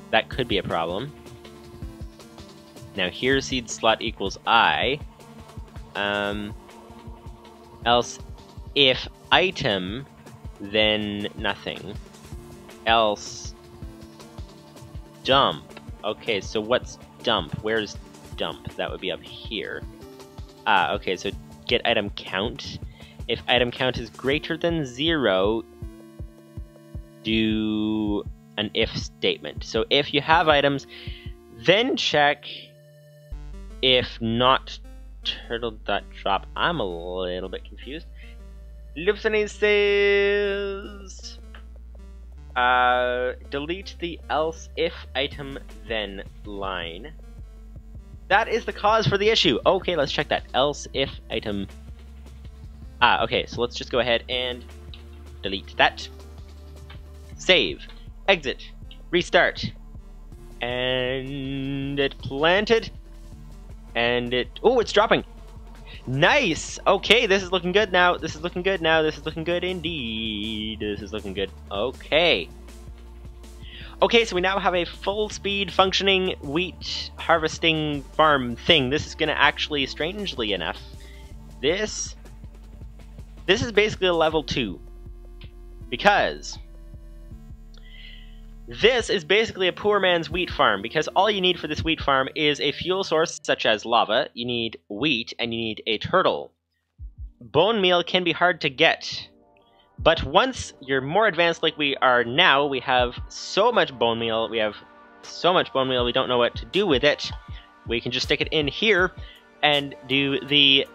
that could be a problem. Now here seed slot equals I. Else if item, then nothing. Else dump. Okay, so what's dump? Where's dump? That would be up here. Ah, okay, so get item count. If item count is greater than 0, do an if statement. So if you have items, then check if not turtle.drop. I'm a little bit confused. Livestream says delete the else if item then line. That is the cause for the issue. Okay, let's check that. Else if item. Ah, okay, so let's just go ahead and delete that. Save. Exit. Restart. And it planted. And it... Oh, it's dropping! Nice! Okay, this is looking good now. This is looking good now. This is looking good indeed. This is looking good. Okay. Okay, so we now have a full-speed functioning wheat harvesting farm thing. This is going to actually, strangely enough, this is basically a level 2. Because this is basically a poor man's wheat farm, because all you need for this wheat farm is a fuel source such as lava, you need wheat, and you need a turtle. Bone meal can be hard to get, but once you're more advanced like we are now, we have so much bone meal, we don't know what to do with it. We can just stick it in here and do the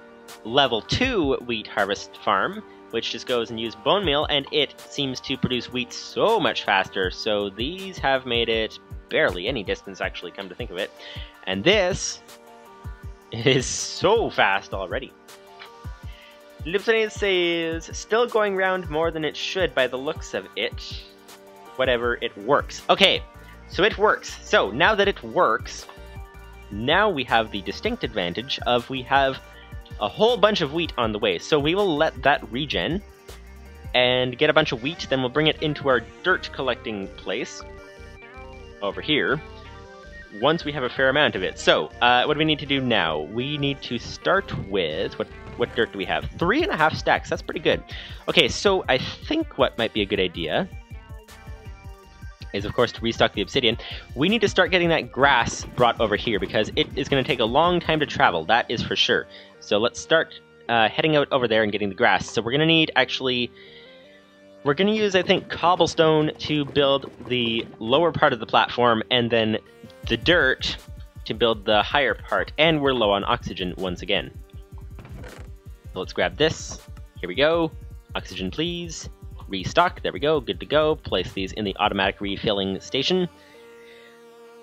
level 2 wheat harvest farm, which just goes and uses bone meal, and it seems to produce wheat so much faster, so these have made it barely any distance, actually, come to think of it. And this is so fast already. Livestream says, still going round more than it should by the looks of it. Whatever, it works. Okay, so it works. So, now that it works, now we have the distinct advantage of we have a whole bunch of wheat on the way. So we will let that regen and get a bunch of wheat, then we'll bring it into our dirt collecting place over here once we have a fair amount of it. So, what do we need to do now? We need to start with, what dirt do we have? 3.5 stacks, that's pretty good. Okay, so I think what might be a good idea is, of course, to restock the obsidian. We need to start getting that grass brought over here, because it is going to take a long time to travel, that is for sure. So let's start heading out over there and getting the grass. So we're going to need, actually, we're going to use, I think, cobblestone to build the lower part of the platform, and then the dirt to build the higher part. And we're low on oxygen once again. So let's grab this. Here we go. Oxygen, please. Restock. There we go. Good to go. Place these in the automatic refilling station.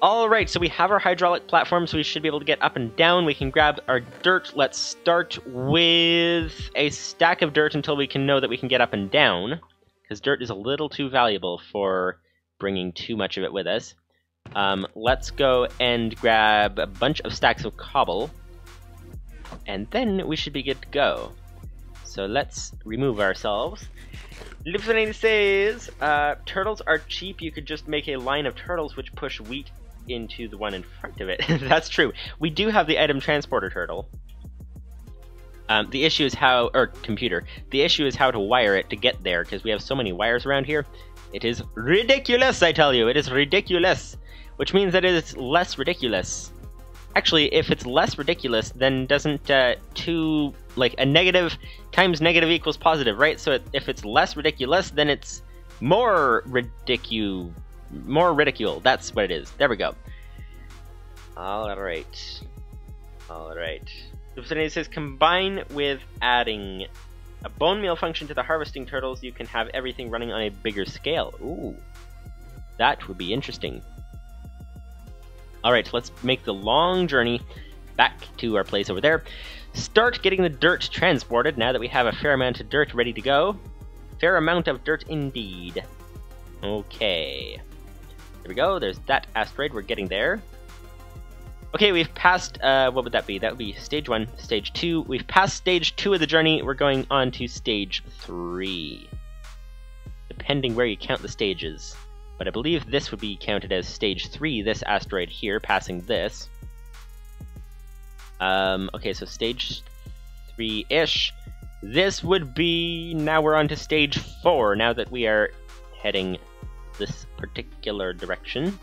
Alright, so we have our hydraulic platform, so we should be able to get up and down. We can grab our dirt. Let's start with a stack of dirt until we can know that we can get up and down, because dirt is a little too valuable for bringing too much of it with us. Let's go and grab a bunch of stacks of cobble, and then we should be good to go. So let's remove ourselves. Livestream says, turtles are cheap. You could just make a line of turtles which push wheat into the one in front of it. That's true. We do have the item transporter turtle. The issue is how, or computer, the issue is how to wire it to get there, because we have so many wires around here. It is ridiculous, I tell you, it is ridiculous. Which means that it is less ridiculous. Actually, if it's less ridiculous, then doesn't like a negative times negative equals positive, right? So if it's less ridiculous, then it's more ridicule. That's what it is. There we go. Alright. Alright. It says combine with adding a bone meal function to the harvesting turtles, you can have everything running on a bigger scale. Ooh. That would be interesting. Alright, let's make the long journey back to our place over there. Start getting the dirt transported now that we have a fair amount of dirt ready to go. Fair amount of dirt indeed. Okay. There we go, there's that asteroid, we're getting there. Okay, we've passed, what would that be? That would be stage 1, stage 2. We've passed stage 2 of the journey, we're going on to stage 3. Depending where you count the stages. But I believe this would be counted as stage 3, this asteroid here, passing this. Okay, so stage 3-ish. This would be, now we're on to stage 4, now that we are heading this particular direction.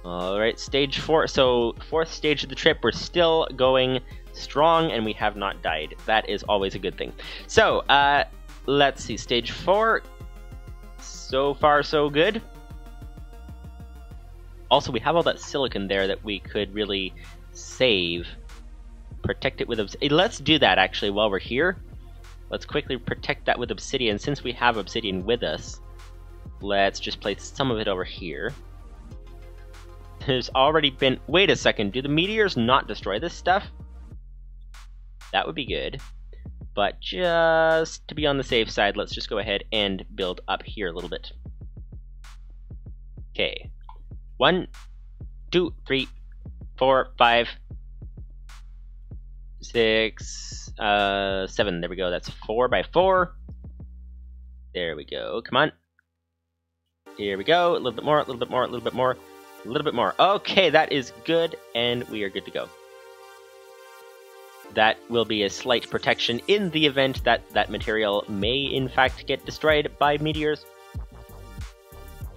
Alright, stage 4, so 4th stage of the trip, we're still going strong and we have not died. That is always a good thing. So, let's see, stage 4, so far so good. Also, we have all that silicon there that we could really save. Protect it with obsidian. Let's do that actually while we're here. Let's quickly protect that with obsidian. Since we have obsidian with us, let's just place some of it over here. There's already been... Wait a second, do the meteors not destroy this stuff? That would be good. But just to be on the safe side, let's just go ahead and build up here a little bit. Okay. 1, 2, 3, 4, 5, 6, 7. There we go. That's 4 by 4. There we go. Come on. Here we go. A little bit more, a little bit more, a little bit more. A little bit more. Okay, that is good, and we are good to go. That will be a slight protection in the event that that material may in fact get destroyed by meteors.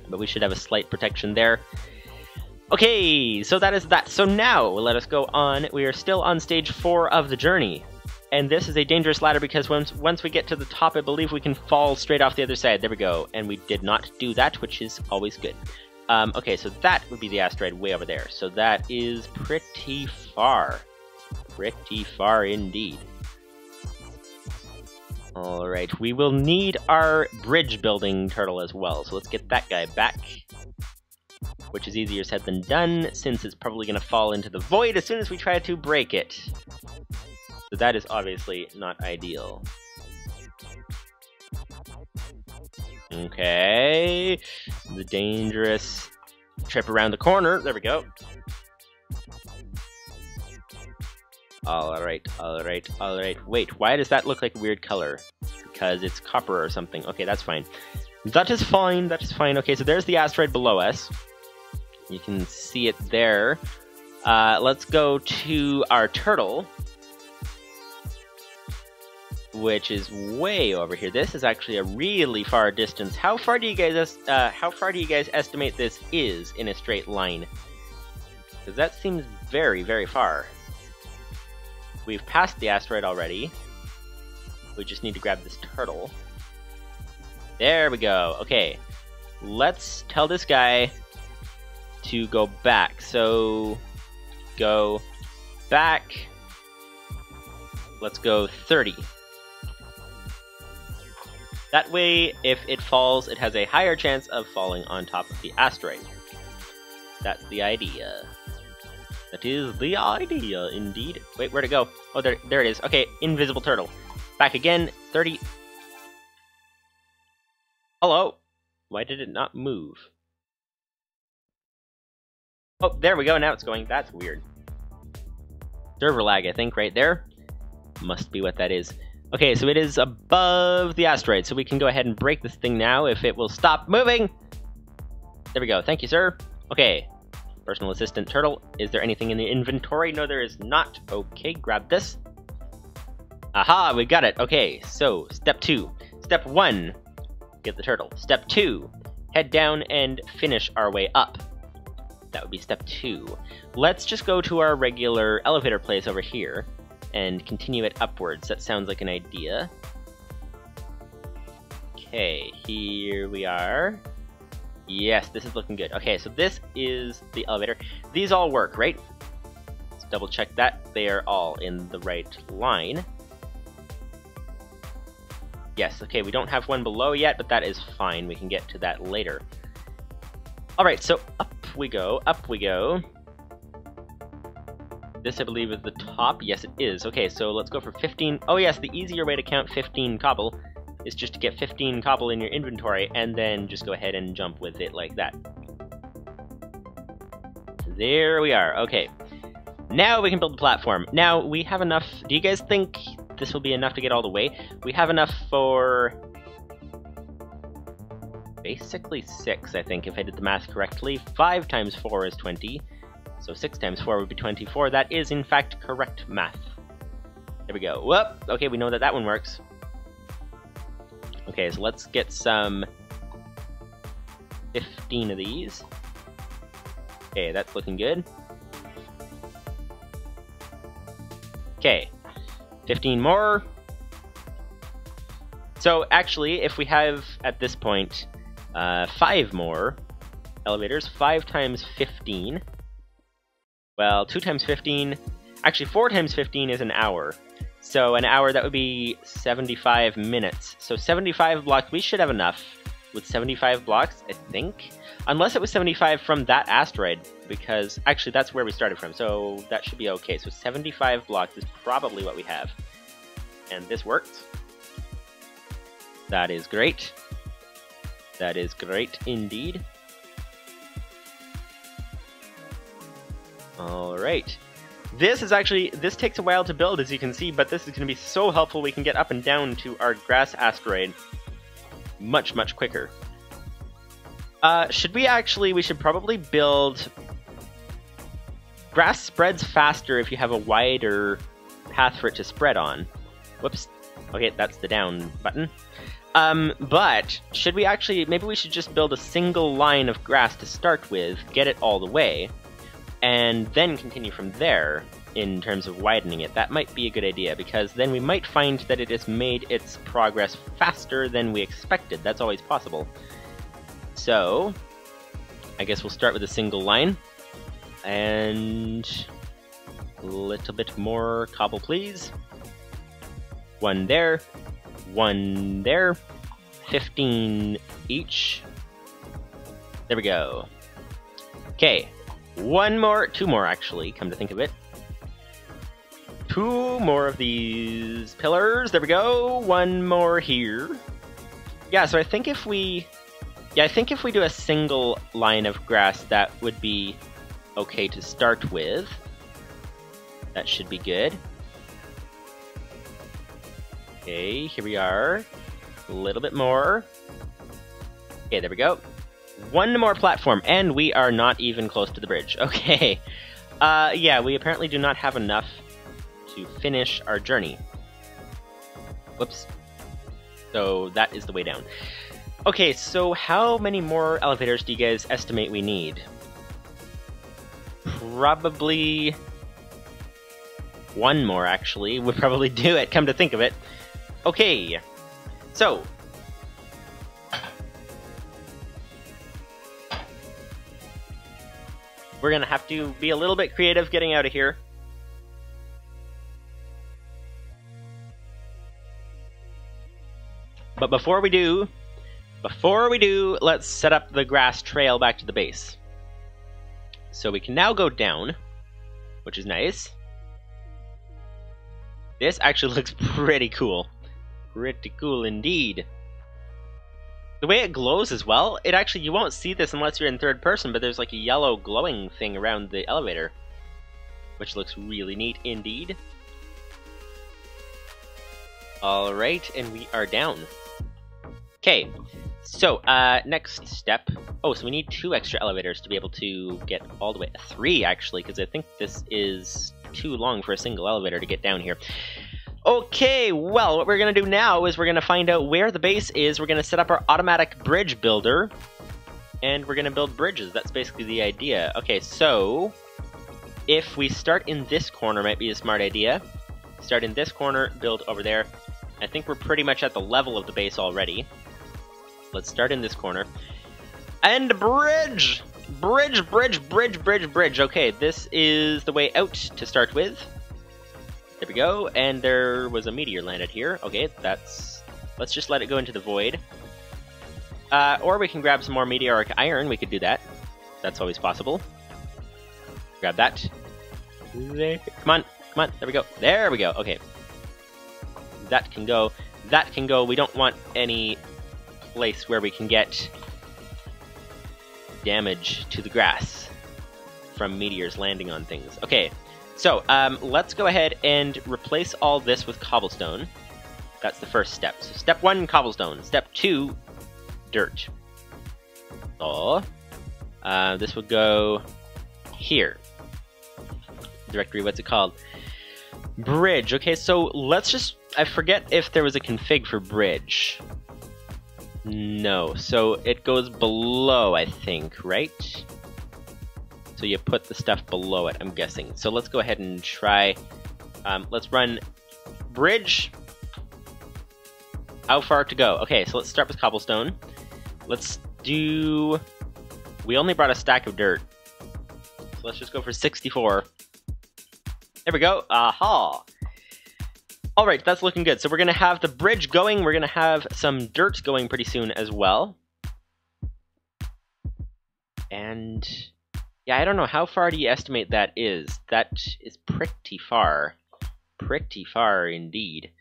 But we should have a slight protection there. Okay, so that is that. So now, let us go on. We are still on stage 4 of the journey. And this is a dangerous ladder because once we get to the top, I believe we can fall straight off the other side. There we go. And we did not do that, which is always good. Okay, so that would be the asteroid way over there. So that is pretty far. Pretty far indeed. Alright, we will need our bridge building turtle as well. So let's get that guy back. Which is easier said than done, since it's probably going to fall into the void as soon as we try to break it. So that is obviously not ideal. Okay, the dangerous trip around the corner. There we go. Alright, alright, alright. Wait, why does that look like a weird color? Because it's copper or something. Okay, that's fine. That is fine, that is fine. Okay, so there's the asteroid below us. You can see it there. Let's go to our turtle, which is way over here. This is actually a really far distance. How far do you guys estimate this is in a straight line? Because that seems very, very far. We've passed the asteroid already. We just need to grab this turtle. There we go. Okay. Let's tell this guy to go back. So, go back. Let's go 30. That way, if it falls, it has a higher chance of falling on top of the asteroid. That's the idea. That is the idea, indeed. Wait, where'd it go? Oh, there it is. Okay, invisible turtle. Back again, 30. Hello? Why did it not move? Oh, there we go, now it's going. That's weird. Server lag, I think, right there. Must be what that is. Okay, so it is above the asteroid, so we can go ahead and break this thing now if it will stop moving. There we go. Thank you, sir. Okay, personal assistant turtle. Is there anything in the inventory? No, there is not. Okay, grab this. Aha, we got it. Okay, so step 2. Step 1, get the turtle. Step 2, head down and finish our way up. That would be step 2. Let's just go to our regular elevator place over here and continue it upwards. That sounds like an idea. Okay, here we are. Yes, this is looking good. Okay, so this is the elevator. These all work, right? Let's double check that. They are all in the right line. Yes, okay, we don't have one below yet, but that is fine. We can get to that later. Alright, so up we go, up we go. This, I believe, is the top. Yes, it is. Okay, so let's go for 15. Oh yes, the easier way to count 15 cobble is just to get 15 cobble in your inventory, and then just go ahead and jump with it like that. There we are. Okay. Now we can build the platform. Now, we have enough... Do you guys think this will be enough to get all the way? We have enough for... basically 6, I think, if I did the math correctly. 5 times 4 is 20. So 6 times 4 would be 24. That is, in fact, correct math. There we go. Whoop! Okay, we know that that one works. Okay, so let's get some 15 of these. Okay, that's looking good. Okay, 15 more. So actually, if we have, at this point, 5 more elevators, 5 times 15. Well, 2 times 15... Actually, 4 times 15 is an hour. So an hour, that would be 75 minutes. So 75 blocks, we should have enough with 75 blocks, I think. Unless it was 75 from that asteroid, because actually that's where we started from, so that should be okay. So 75 blocks is probably what we have. And this worked. That is great. That is great indeed. Alright. This takes a while to build, as you can see, but this is going to be so helpful. We can get up and down to our grass asteroid much, much quicker. We should probably build... Grass spreads faster if you have a wider path for it to spread on. Whoops. Okay, that's the down button. But, maybe we should just build a single line of grass to start with, get it all the way, and then continue from there in terms of widening it. That might be a good idea, because then we might find that it has made its progress faster than we expected. That's always possible. So, I guess we'll start with a single line. And a little bit more cobble, please. 1 there. 1 there. 15 each. There we go. Okay. 1 more, 2 more actually, come to think of it. 2 more of these pillars, there we go. 1 more here. Yeah, so I think if we do a single line of grass, that would be okay to start with. That should be good. Okay, here we are. A little bit more. Okay, there we go. 1 more platform, and we are not even close to the bridge. Okay. Yeah, we apparently do not have enough to finish our journey. Whoops. So that is the way down. Okay, so how many more elevators do you guys estimate we need? Probably 1 more, actually, would probably do it, come to think of it. Okay, so... we're gonna have to be a little bit creative getting out of here. But before we do, let's set up the grass trail back to the base. So we can now go down, which is nice. This actually looks pretty cool. Pretty cool indeed. The way it glows as well, you won't see this unless you're in third person, but there's like a yellow glowing thing around the elevator, which looks really neat indeed. Alright, and we are down. Okay, so next step Oh, so we need 2 extra elevators to be able to get all the way... 3, actually, because I think this is too long for a single elevator to get down here. Okay, well, what we're going to do now is we're going to find out where the base is. We're going to set up our automatic bridge builder, and we're going to build bridges. That's basically the idea. Okay, so if we start in this corner, might be a smart idea. Start in this corner, build over there. I think we're pretty much at the level of the base already. Let's start in this corner. And bridge! Bridge, bridge, bridge, bridge, bridge. Okay, this is the way out to start with. There we go, and there was a meteor landed here. Okay, that's... let's just let it go into the void. Or we can grab some more meteoric iron, we could do that. That's always possible. Grab that. There. Come on, come on, there we go. There we go, okay. That can go. That can go. We don't want any place where we can get damage to the grass from meteors landing on things. Okay, so let's go ahead and replace all this with cobblestone. That's the first step. So step 1, cobblestone. Step 2, dirt. So this will go here. Directory, what's it called? Bridge. Okay, so let's just... I forget if there was a config for bridge. No, so it goes below, I think, right? So you put the stuff below it, I'm guessing. So let's go ahead and try... let's run bridge. How far to go? Okay, so let's start with cobblestone. Let's do... we only brought a stack of dirt. So let's just go for 64. There we go. Aha! Alright, that's looking good. So we're going to have the bridge going. We're going to have some dirt going pretty soon as well. And... yeah, I don't know. How far do you estimate that is? That is pretty far. Pretty far indeed.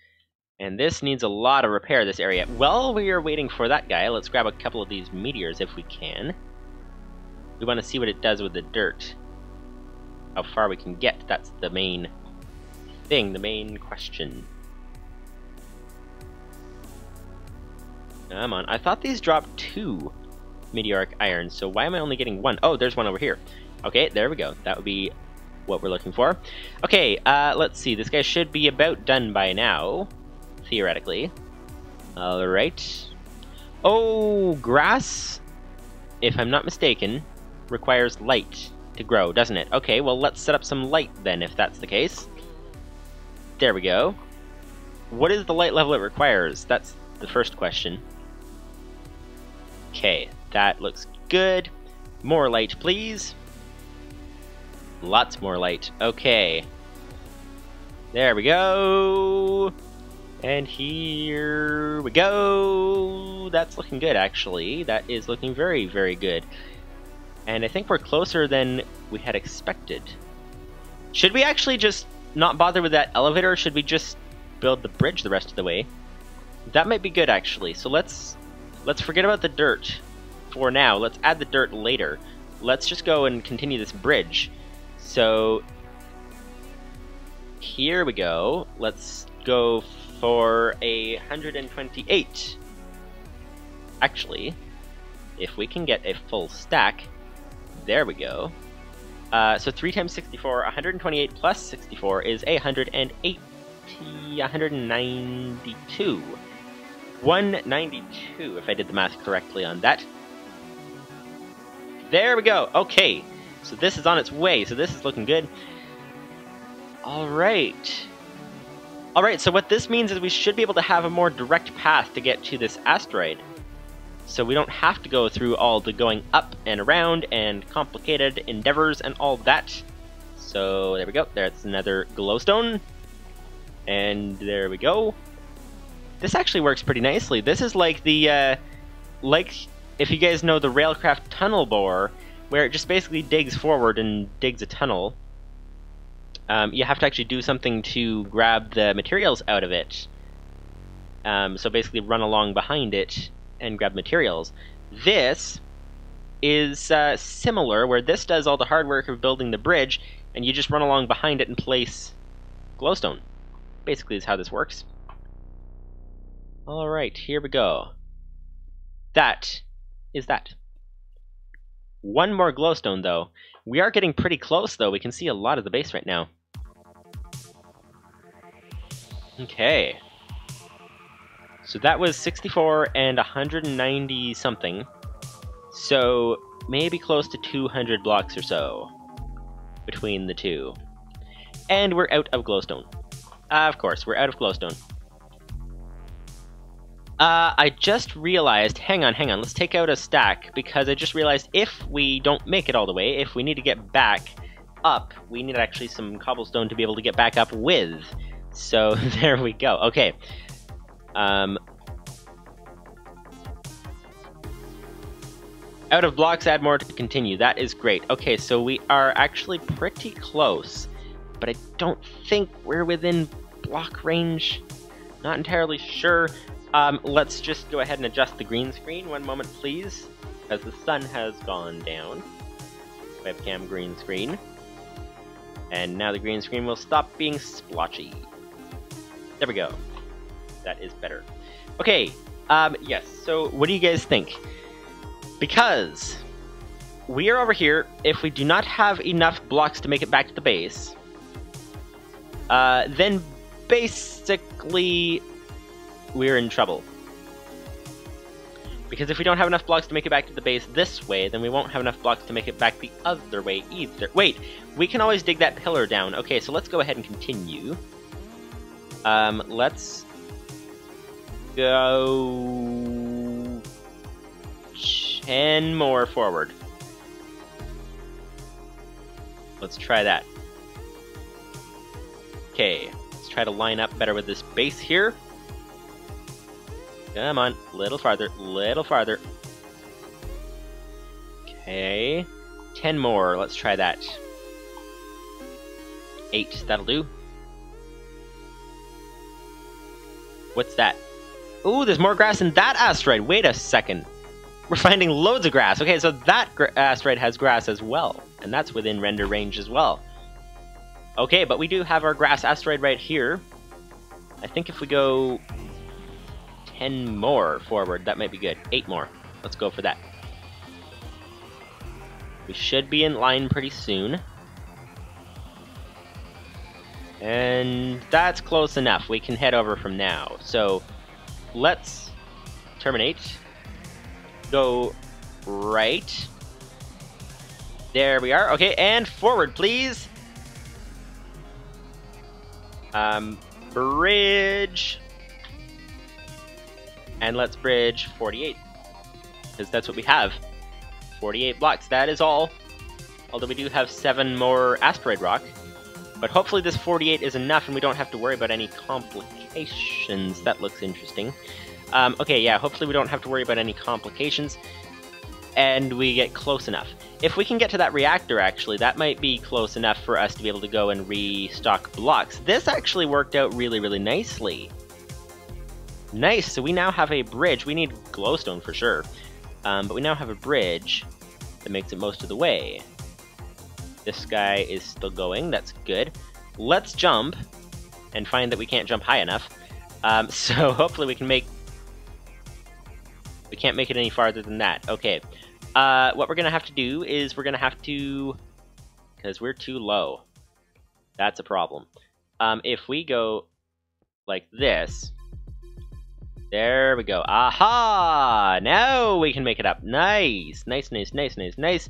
And this needs a lot of repair, this area. While we are waiting for that guy, let's grab a couple of these meteors if we can. We want to see what it does with the dirt. How far we can get. That's the main thing, the main question. Come on. I thought these dropped 2 meteoric iron, so why am I only getting 1? Oh, there's one over here. Okay, there we go. That would be what we're looking for. Okay, let's see. This guy should be about done by now, theoretically. Alright. Oh, grass, if I'm not mistaken, requires light to grow, doesn't it? Okay, well, let's set up some light then, if that's the case. There we go. What is the light level it requires? That's the first question. Okay, that looks good. More light, please. Lots more light. Okay. There we go. And here we go. That's looking good, actually. That is looking very, very good. And I think we're closer than we had expected. Should we actually just not bother with that elevator, or should we just build the bridge the rest of the way? That might be good, actually. So let's forget about the dirt for now. Let's add the dirt later. Let's just go and continue this bridge. So here we go. Let's go for 128. Actually, if we can get a full stack, there we go. So 3 times 64, 128 plus 64 is 180, 192. 192, if I did the math correctly on that. There we go. Okay, so this is on its way. So this is looking good. Alright. Alright, so what this means is we should be able to have a more direct path to get to this asteroid. So we don't have to go through all the going up and around and complicated endeavors and all that. So there we go. There's another glowstone. And there we go. This actually works pretty nicely. This is like the, like if you guys know the Railcraft tunnel bore, where it just basically digs forward and digs a tunnel. You have to actually do something to grab the materials out of it. So basically run along behind it and grab materials. This is similar, where this does all the hard work of building the bridge, and you just run along behind it and place glowstone. Basically is how this works. Alright, here we go. That is that. One more glowstone, though. We are getting pretty close, though. We can see a lot of the base right now. Okay. So that was 64 and 190 something. So maybe close to 200 blocks or so between the two. And we're out of glowstone. Of course, we're out of glowstone. I just realized, hang on, let's take out a stack, because I just realized if we don't make it all the way, if we need to get back up, we need actually some cobblestone to be able to get back up with. So there we go. Okay. Out of blocks, add more to continue. That is great. Okay, so we are actually pretty close, but I don't think we're within block range. Not entirely sure. Let's just go ahead and adjust the green screen. One moment, please, as the sun has gone down. Webcam green screen. And now the green screen will stop being splotchy. There we go. That is better. Okay, yes, so what do you guys think? Because we are over here, if we do not have enough blocks to make it back to the base, then basically we're in trouble. Because if we don't have enough blocks to make it back to the base this way, then we won't have enough blocks to make it back the other way either. Wait, we can always dig that pillar down. Okay, so let's go ahead and continue. Let's go 10 more forward. Let's try that. Okay, let's try to line up better with this base here. Come on, little farther, little farther. Okay, 10 more, let's try that. 8, that'll do. What's that? Ooh, there's more grass in that asteroid. Wait a second. We're finding loads of grass. Okay, so that asteroid has grass as well, and that's within render range as well. Okay, but we do have our grass asteroid right here. I think if we go 10 more forward, that might be good. 8 more. Let's go for that. We should be in line pretty soon. And that's close enough. We can head over from now. So let's terminate. Go right. There we are. Okay, and forward, please. Bridge. And let's bridge 48. Because that's what we have. 48 blocks, that is all. Although we do have 7 more asteroid rock. But hopefully this 48 is enough and we don't have to worry about any complications. That looks interesting. Okay, yeah, hopefully we don't have to worry about any complications. And we get close enough. If we can get to that reactor, actually, that might be close enough for us to be able to go and restock blocks. This actually worked out really, really nicely. Nice, so we now have a bridge. We need glowstone for sure. But we now have a bridge that makes it most of the way. This guy is still going, that's good. Let's jump and find that we can't jump high enough. So hopefully we can make... We can't make it any farther than that. Okay. What we're going to have to do is we're going to have to... Because we're too low. That's a problem. If we go like this... There we go. Aha! Now we can make it up. Nice! Nice, nice, nice, nice, nice.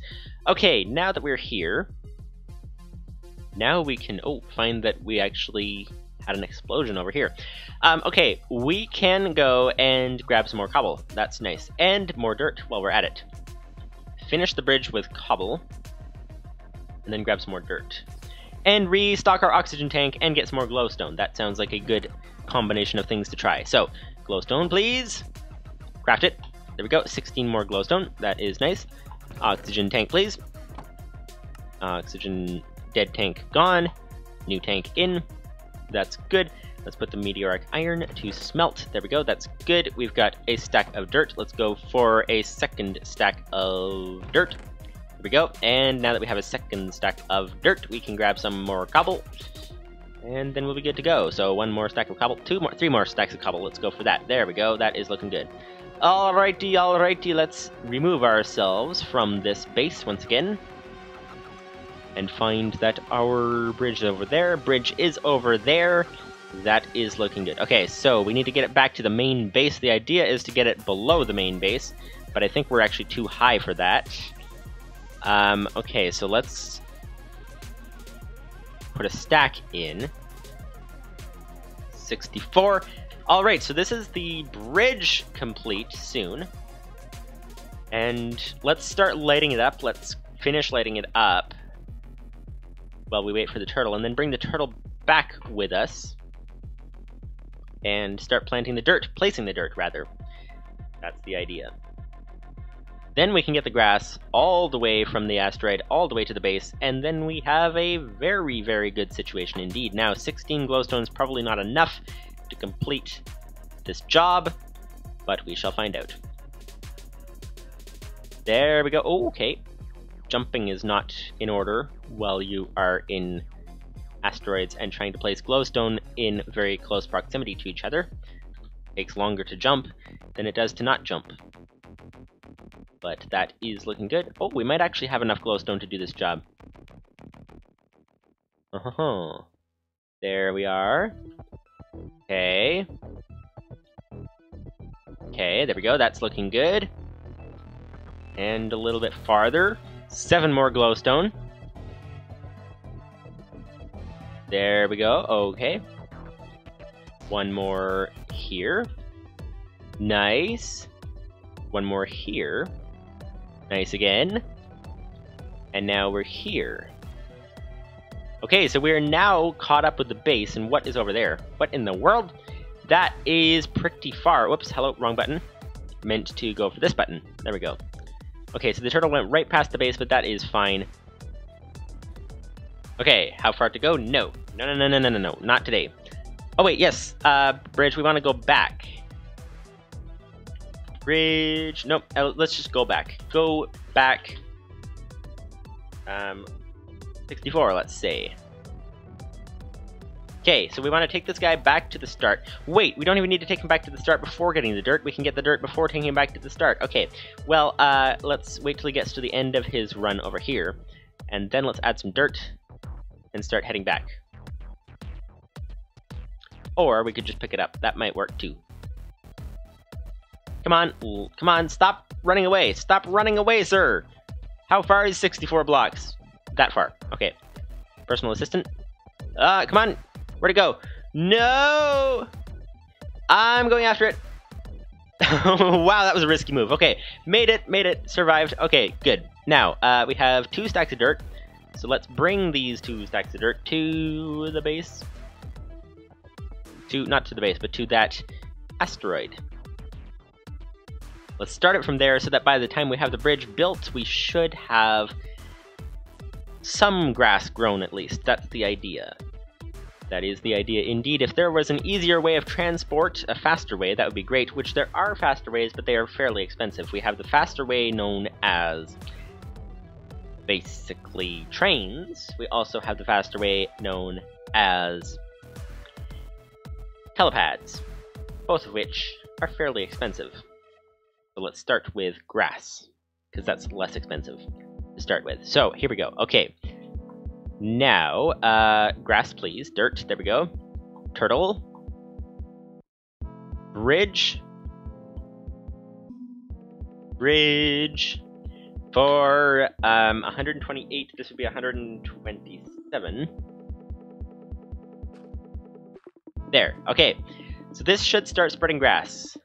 Okay, now that we're here... Now we can... Oh, find that we actually had an explosion over here. Okay, we can go and grab some more cobble. That's nice. And more dirt while we're at it. Finish the bridge with cobble. And then grab some more dirt. And restock our oxygen tank and get some more glowstone. That sounds like a good combination of things to try. So, glowstone, please. Craft it. There we go. 16 more glowstone. That is nice. Oxygen tank, please. Oxygen... Dead tank gone. New tank in. That's good. Let's put the meteoric iron to smelt. There we go. That's good. We've got a stack of dirt. Let's go for a second stack of dirt. There we go. And now that we have a second stack of dirt, we can grab some more cobble. And then we'll be good to go. So one more stack of cobble. 3 more stacks of cobble. Let's go for that. There we go. That is looking good. Alrighty, let's remove ourselves from this base once again. And find that our bridge is over there. Bridge is over there. That is looking good. Okay, so we need to get it back to the main base. The idea is to get it below the main base, but I think we're actually too high for that. Okay, so let's put a stack in. 64. Alright, so this is the bridge complete soon. And let's start lighting it up. Let's finish lighting it up while we wait for the turtle, and then bring the turtle back with us and start placing the dirt, rather. That's the idea. Then we can get the grass all the way from the asteroid all the way to the base, and then we have a very, very good situation indeed. Now, 16 glowstone is probably not enough to complete this job, but we shall find out. There we go. Oh, okay. Jumping is not in order while you are in asteroids and trying to place glowstone in very close proximity to each other. It takes longer to jump than it does to not jump. But that is looking good. Oh, we might actually have enough glowstone to do this job. There we are. Okay. Okay, there we go. That's looking good. And a little bit farther. 7 more glowstone. There we go. Okay. 1 more here. Nice. 1 more here. Nice again. And now we're here. Okay, so we're now caught up with the base, and what is over there? What in the world? That is pretty far. Whoops, hello, wrong button. Meant to go for this button. There we go. Okay, so the turtle went right past the base, but that is fine. Okay, how far to go? No. No, not today. Oh wait, yes, bridge, we want to go back. Bridge, nope, let's just go back. Go back. 64, let's say. Okay, so we want to take this guy back to the start. Wait, we don't even need to take him back to the start before getting the dirt. We can get the dirt before taking him back to the start. Okay, well, let's wait till he gets to the end of his run over here. And then let's add some dirt and start heading back. Or we could just pick it up. That might work too. Come on, stop running away. Stop running away, sir. How far is 64 blocks? That far. Okay. Personal assistant. Come on. Where'd it go? No! I'm going after it. Wow, that was a risky move. Okay, made it, survived. Okay, good. Now, we have 2 stacks of dirt. So let's bring these 2 stacks of dirt to the base. Not to the base, but to that asteroid. Let's start it from there so that by the time we have the bridge built, we should have some grass grown at least. That's the idea. That is the idea indeed. If there was an easier way of transport, a faster way, that would be great, which there are faster ways, but they are fairly expensive. We have the faster way known as basically trains. We also have the faster way known as telepads, both of which are fairly expensive. So let's start with grass, because that's less expensive to start with. So here we go. Okay. Now, grass please, dirt, there we go. Turtle. Bridge. Bridge. For 128, this would be 127. There, okay. So this should start spreading grass.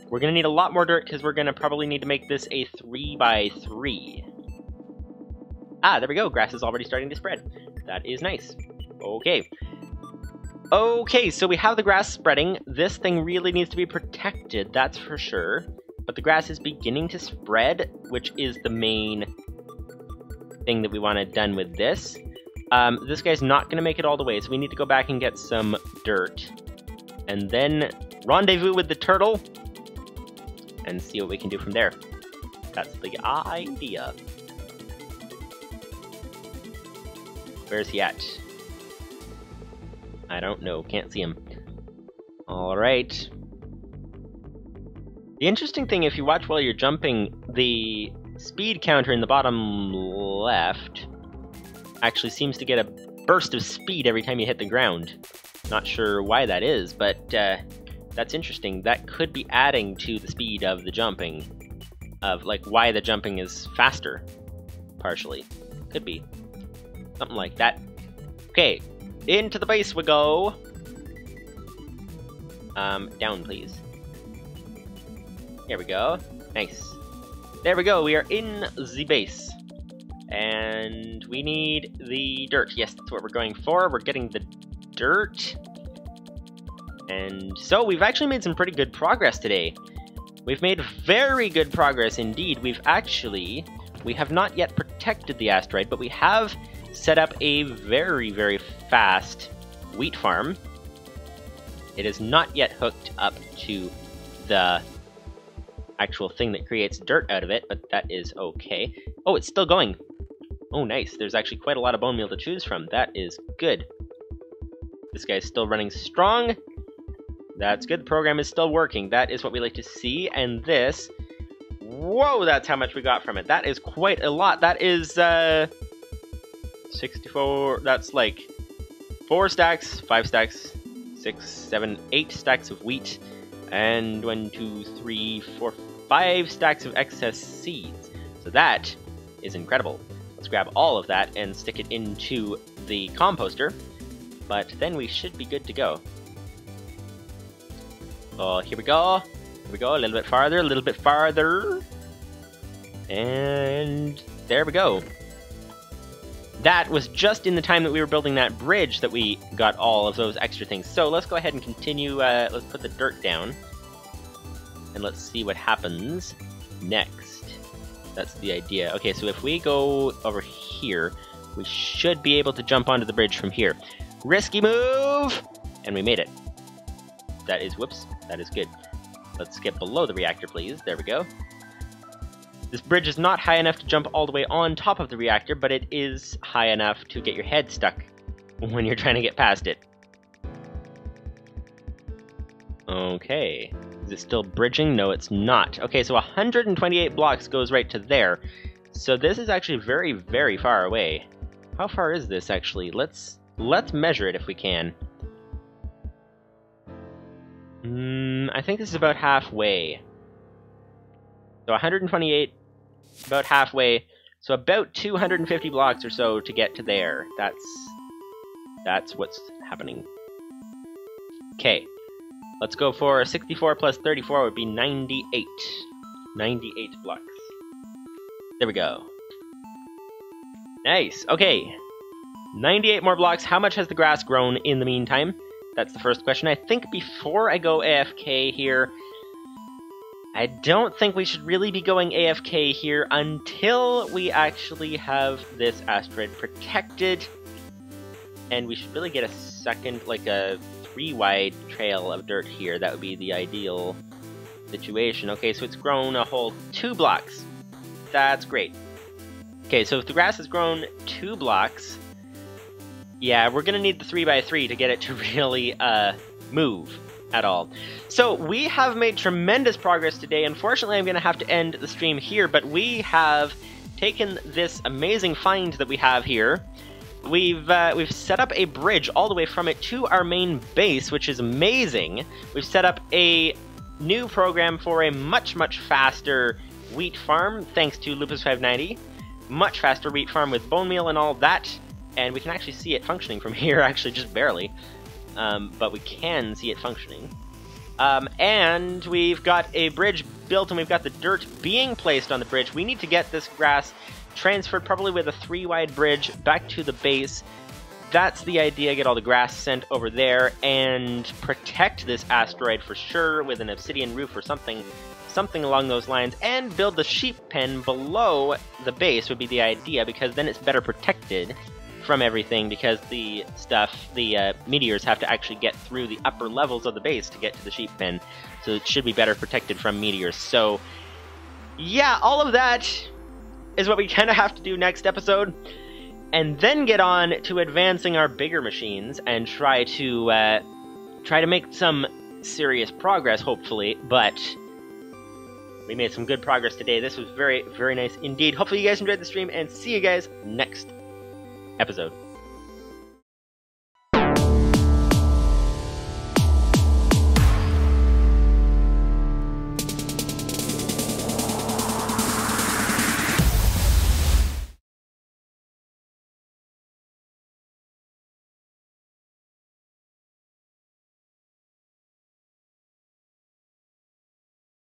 We're gonna need a lot more dirt because we're gonna probably need to make this a 3x3. Ah, there we go. Grass is already starting to spread. That is nice. Okay. Okay, so we have the grass spreading. This thing really needs to be protected, that's for sure. But the grass is beginning to spread, which is the main thing that we wanted done with this. This guy's not going to make it all the way, so we need to go back and get some dirt. And then rendezvous with the turtle and see what we can do from there. That's the idea. Where's he at? I don't know. Can't see him. Alright. The interesting thing, if you watch while you're jumping, the speed counter in the bottom left actually seems to get a burst of speed every time you hit the ground. Not sure why that is, but that's interesting. That could be adding to the speed of the jumping, of like why the jumping is faster, partially. Could be. Something like that. Okay, into the base we go. Down please. Here we go. Nice. There we go, we are in the base. And we need the dirt. Yes, that's what we're going for. We're getting the dirt. And so we've actually made some pretty good progress today. We've made very good progress indeed. We have not yet protected the asteroid, but we have set up a very, very fast wheat farm. It is not yet hooked up to the actual thing that creates dirt out of it, but that is okay. Oh, it's still going. Oh, nice. There's actually quite a lot of bone meal to choose from. That is good. This guy's still running strong. That's good. The program is still working. That is what we like to see. And this... Whoa, that's how much we got from it. That is quite a lot. That is, 64... That's like 4 stacks, 5 stacks, 6, 7, 8 stacks of wheat, and 1, 2, 3, 4, 5 stacks of excess seeds. So that is incredible. Let's grab all of that and stick it into the composter, but then we should be good to go. Oh, here we go. Here we go, a little bit farther, a little bit farther. And there we go. That was just in the time that we were building that bridge that we got all of those extra things. So let's go ahead and continue, let's put the dirt down. And let's see what happens next. That's the idea. Okay, so if we go over here, we should be able to jump onto the bridge from here. Risky move! And we made it. That is, whoops, that is good. Let's get below the reactor, please. There we go. This bridge is not high enough to jump all the way on top of the reactor, but it is high enough to get your head stuck when you're trying to get past it. Okay. Is it still bridging? No, it's not. Okay, so 128 blocks goes right to there. So this is actually very, very far away. How far is this, actually? Let's measure it if we can. I think this is about halfway. So 128, about halfway. So about 250 blocks or so to get to there. That's what's happening. Okay. Let's go for 64 plus 34 would be 98. 98 blocks. There we go. Nice. Okay. 98 more blocks. How much has the grass grown in the meantime? That's the first question. I think before I go AFK here, I don't think we should really be going AFK here until we actually have this asteroid protected. And we should really get a second, like a 3-wide trail of dirt here. That would be the ideal situation. Okay, so it's grown a whole 2 blocks. That's great. Okay, so if the grass has grown 2 blocks, yeah, we're gonna need the 3x3 to get it to really move at all. So we have made tremendous progress today. Unfortunately, I'm gonna have to end the stream here, but we have taken this amazing find that we have here. We've set up a bridge all the way from it to our main base, which is amazing. We've set up a new program for a much, much faster wheat farm, thanks to Lupus590. Much faster wheat farm with bone meal and all that. And we can actually see it functioning from here, actually, just barely. But we can see it functioning. And we've got a bridge built, and we've got the dirt being placed on the bridge. We need to get this grass transferred, probably with a 3-wide bridge, back to the base. That's the idea, get all the grass sent over there, and protect this asteroid for sure with an obsidian roof or something along those lines, and build the sheep pen below the base would be the idea, because then it's better protected from everything, because the meteors have to actually get through the upper levels of the base to get to the sheep pen, so it should be better protected from meteors. So, yeah, all of that is what we kind of have to do next episode, and then get on to advancing our bigger machines and try to make some serious progress, hopefully. But We made some good progress today. This was very, very nice indeed. Hopefully you guys enjoyed the stream, and see you guys next episode.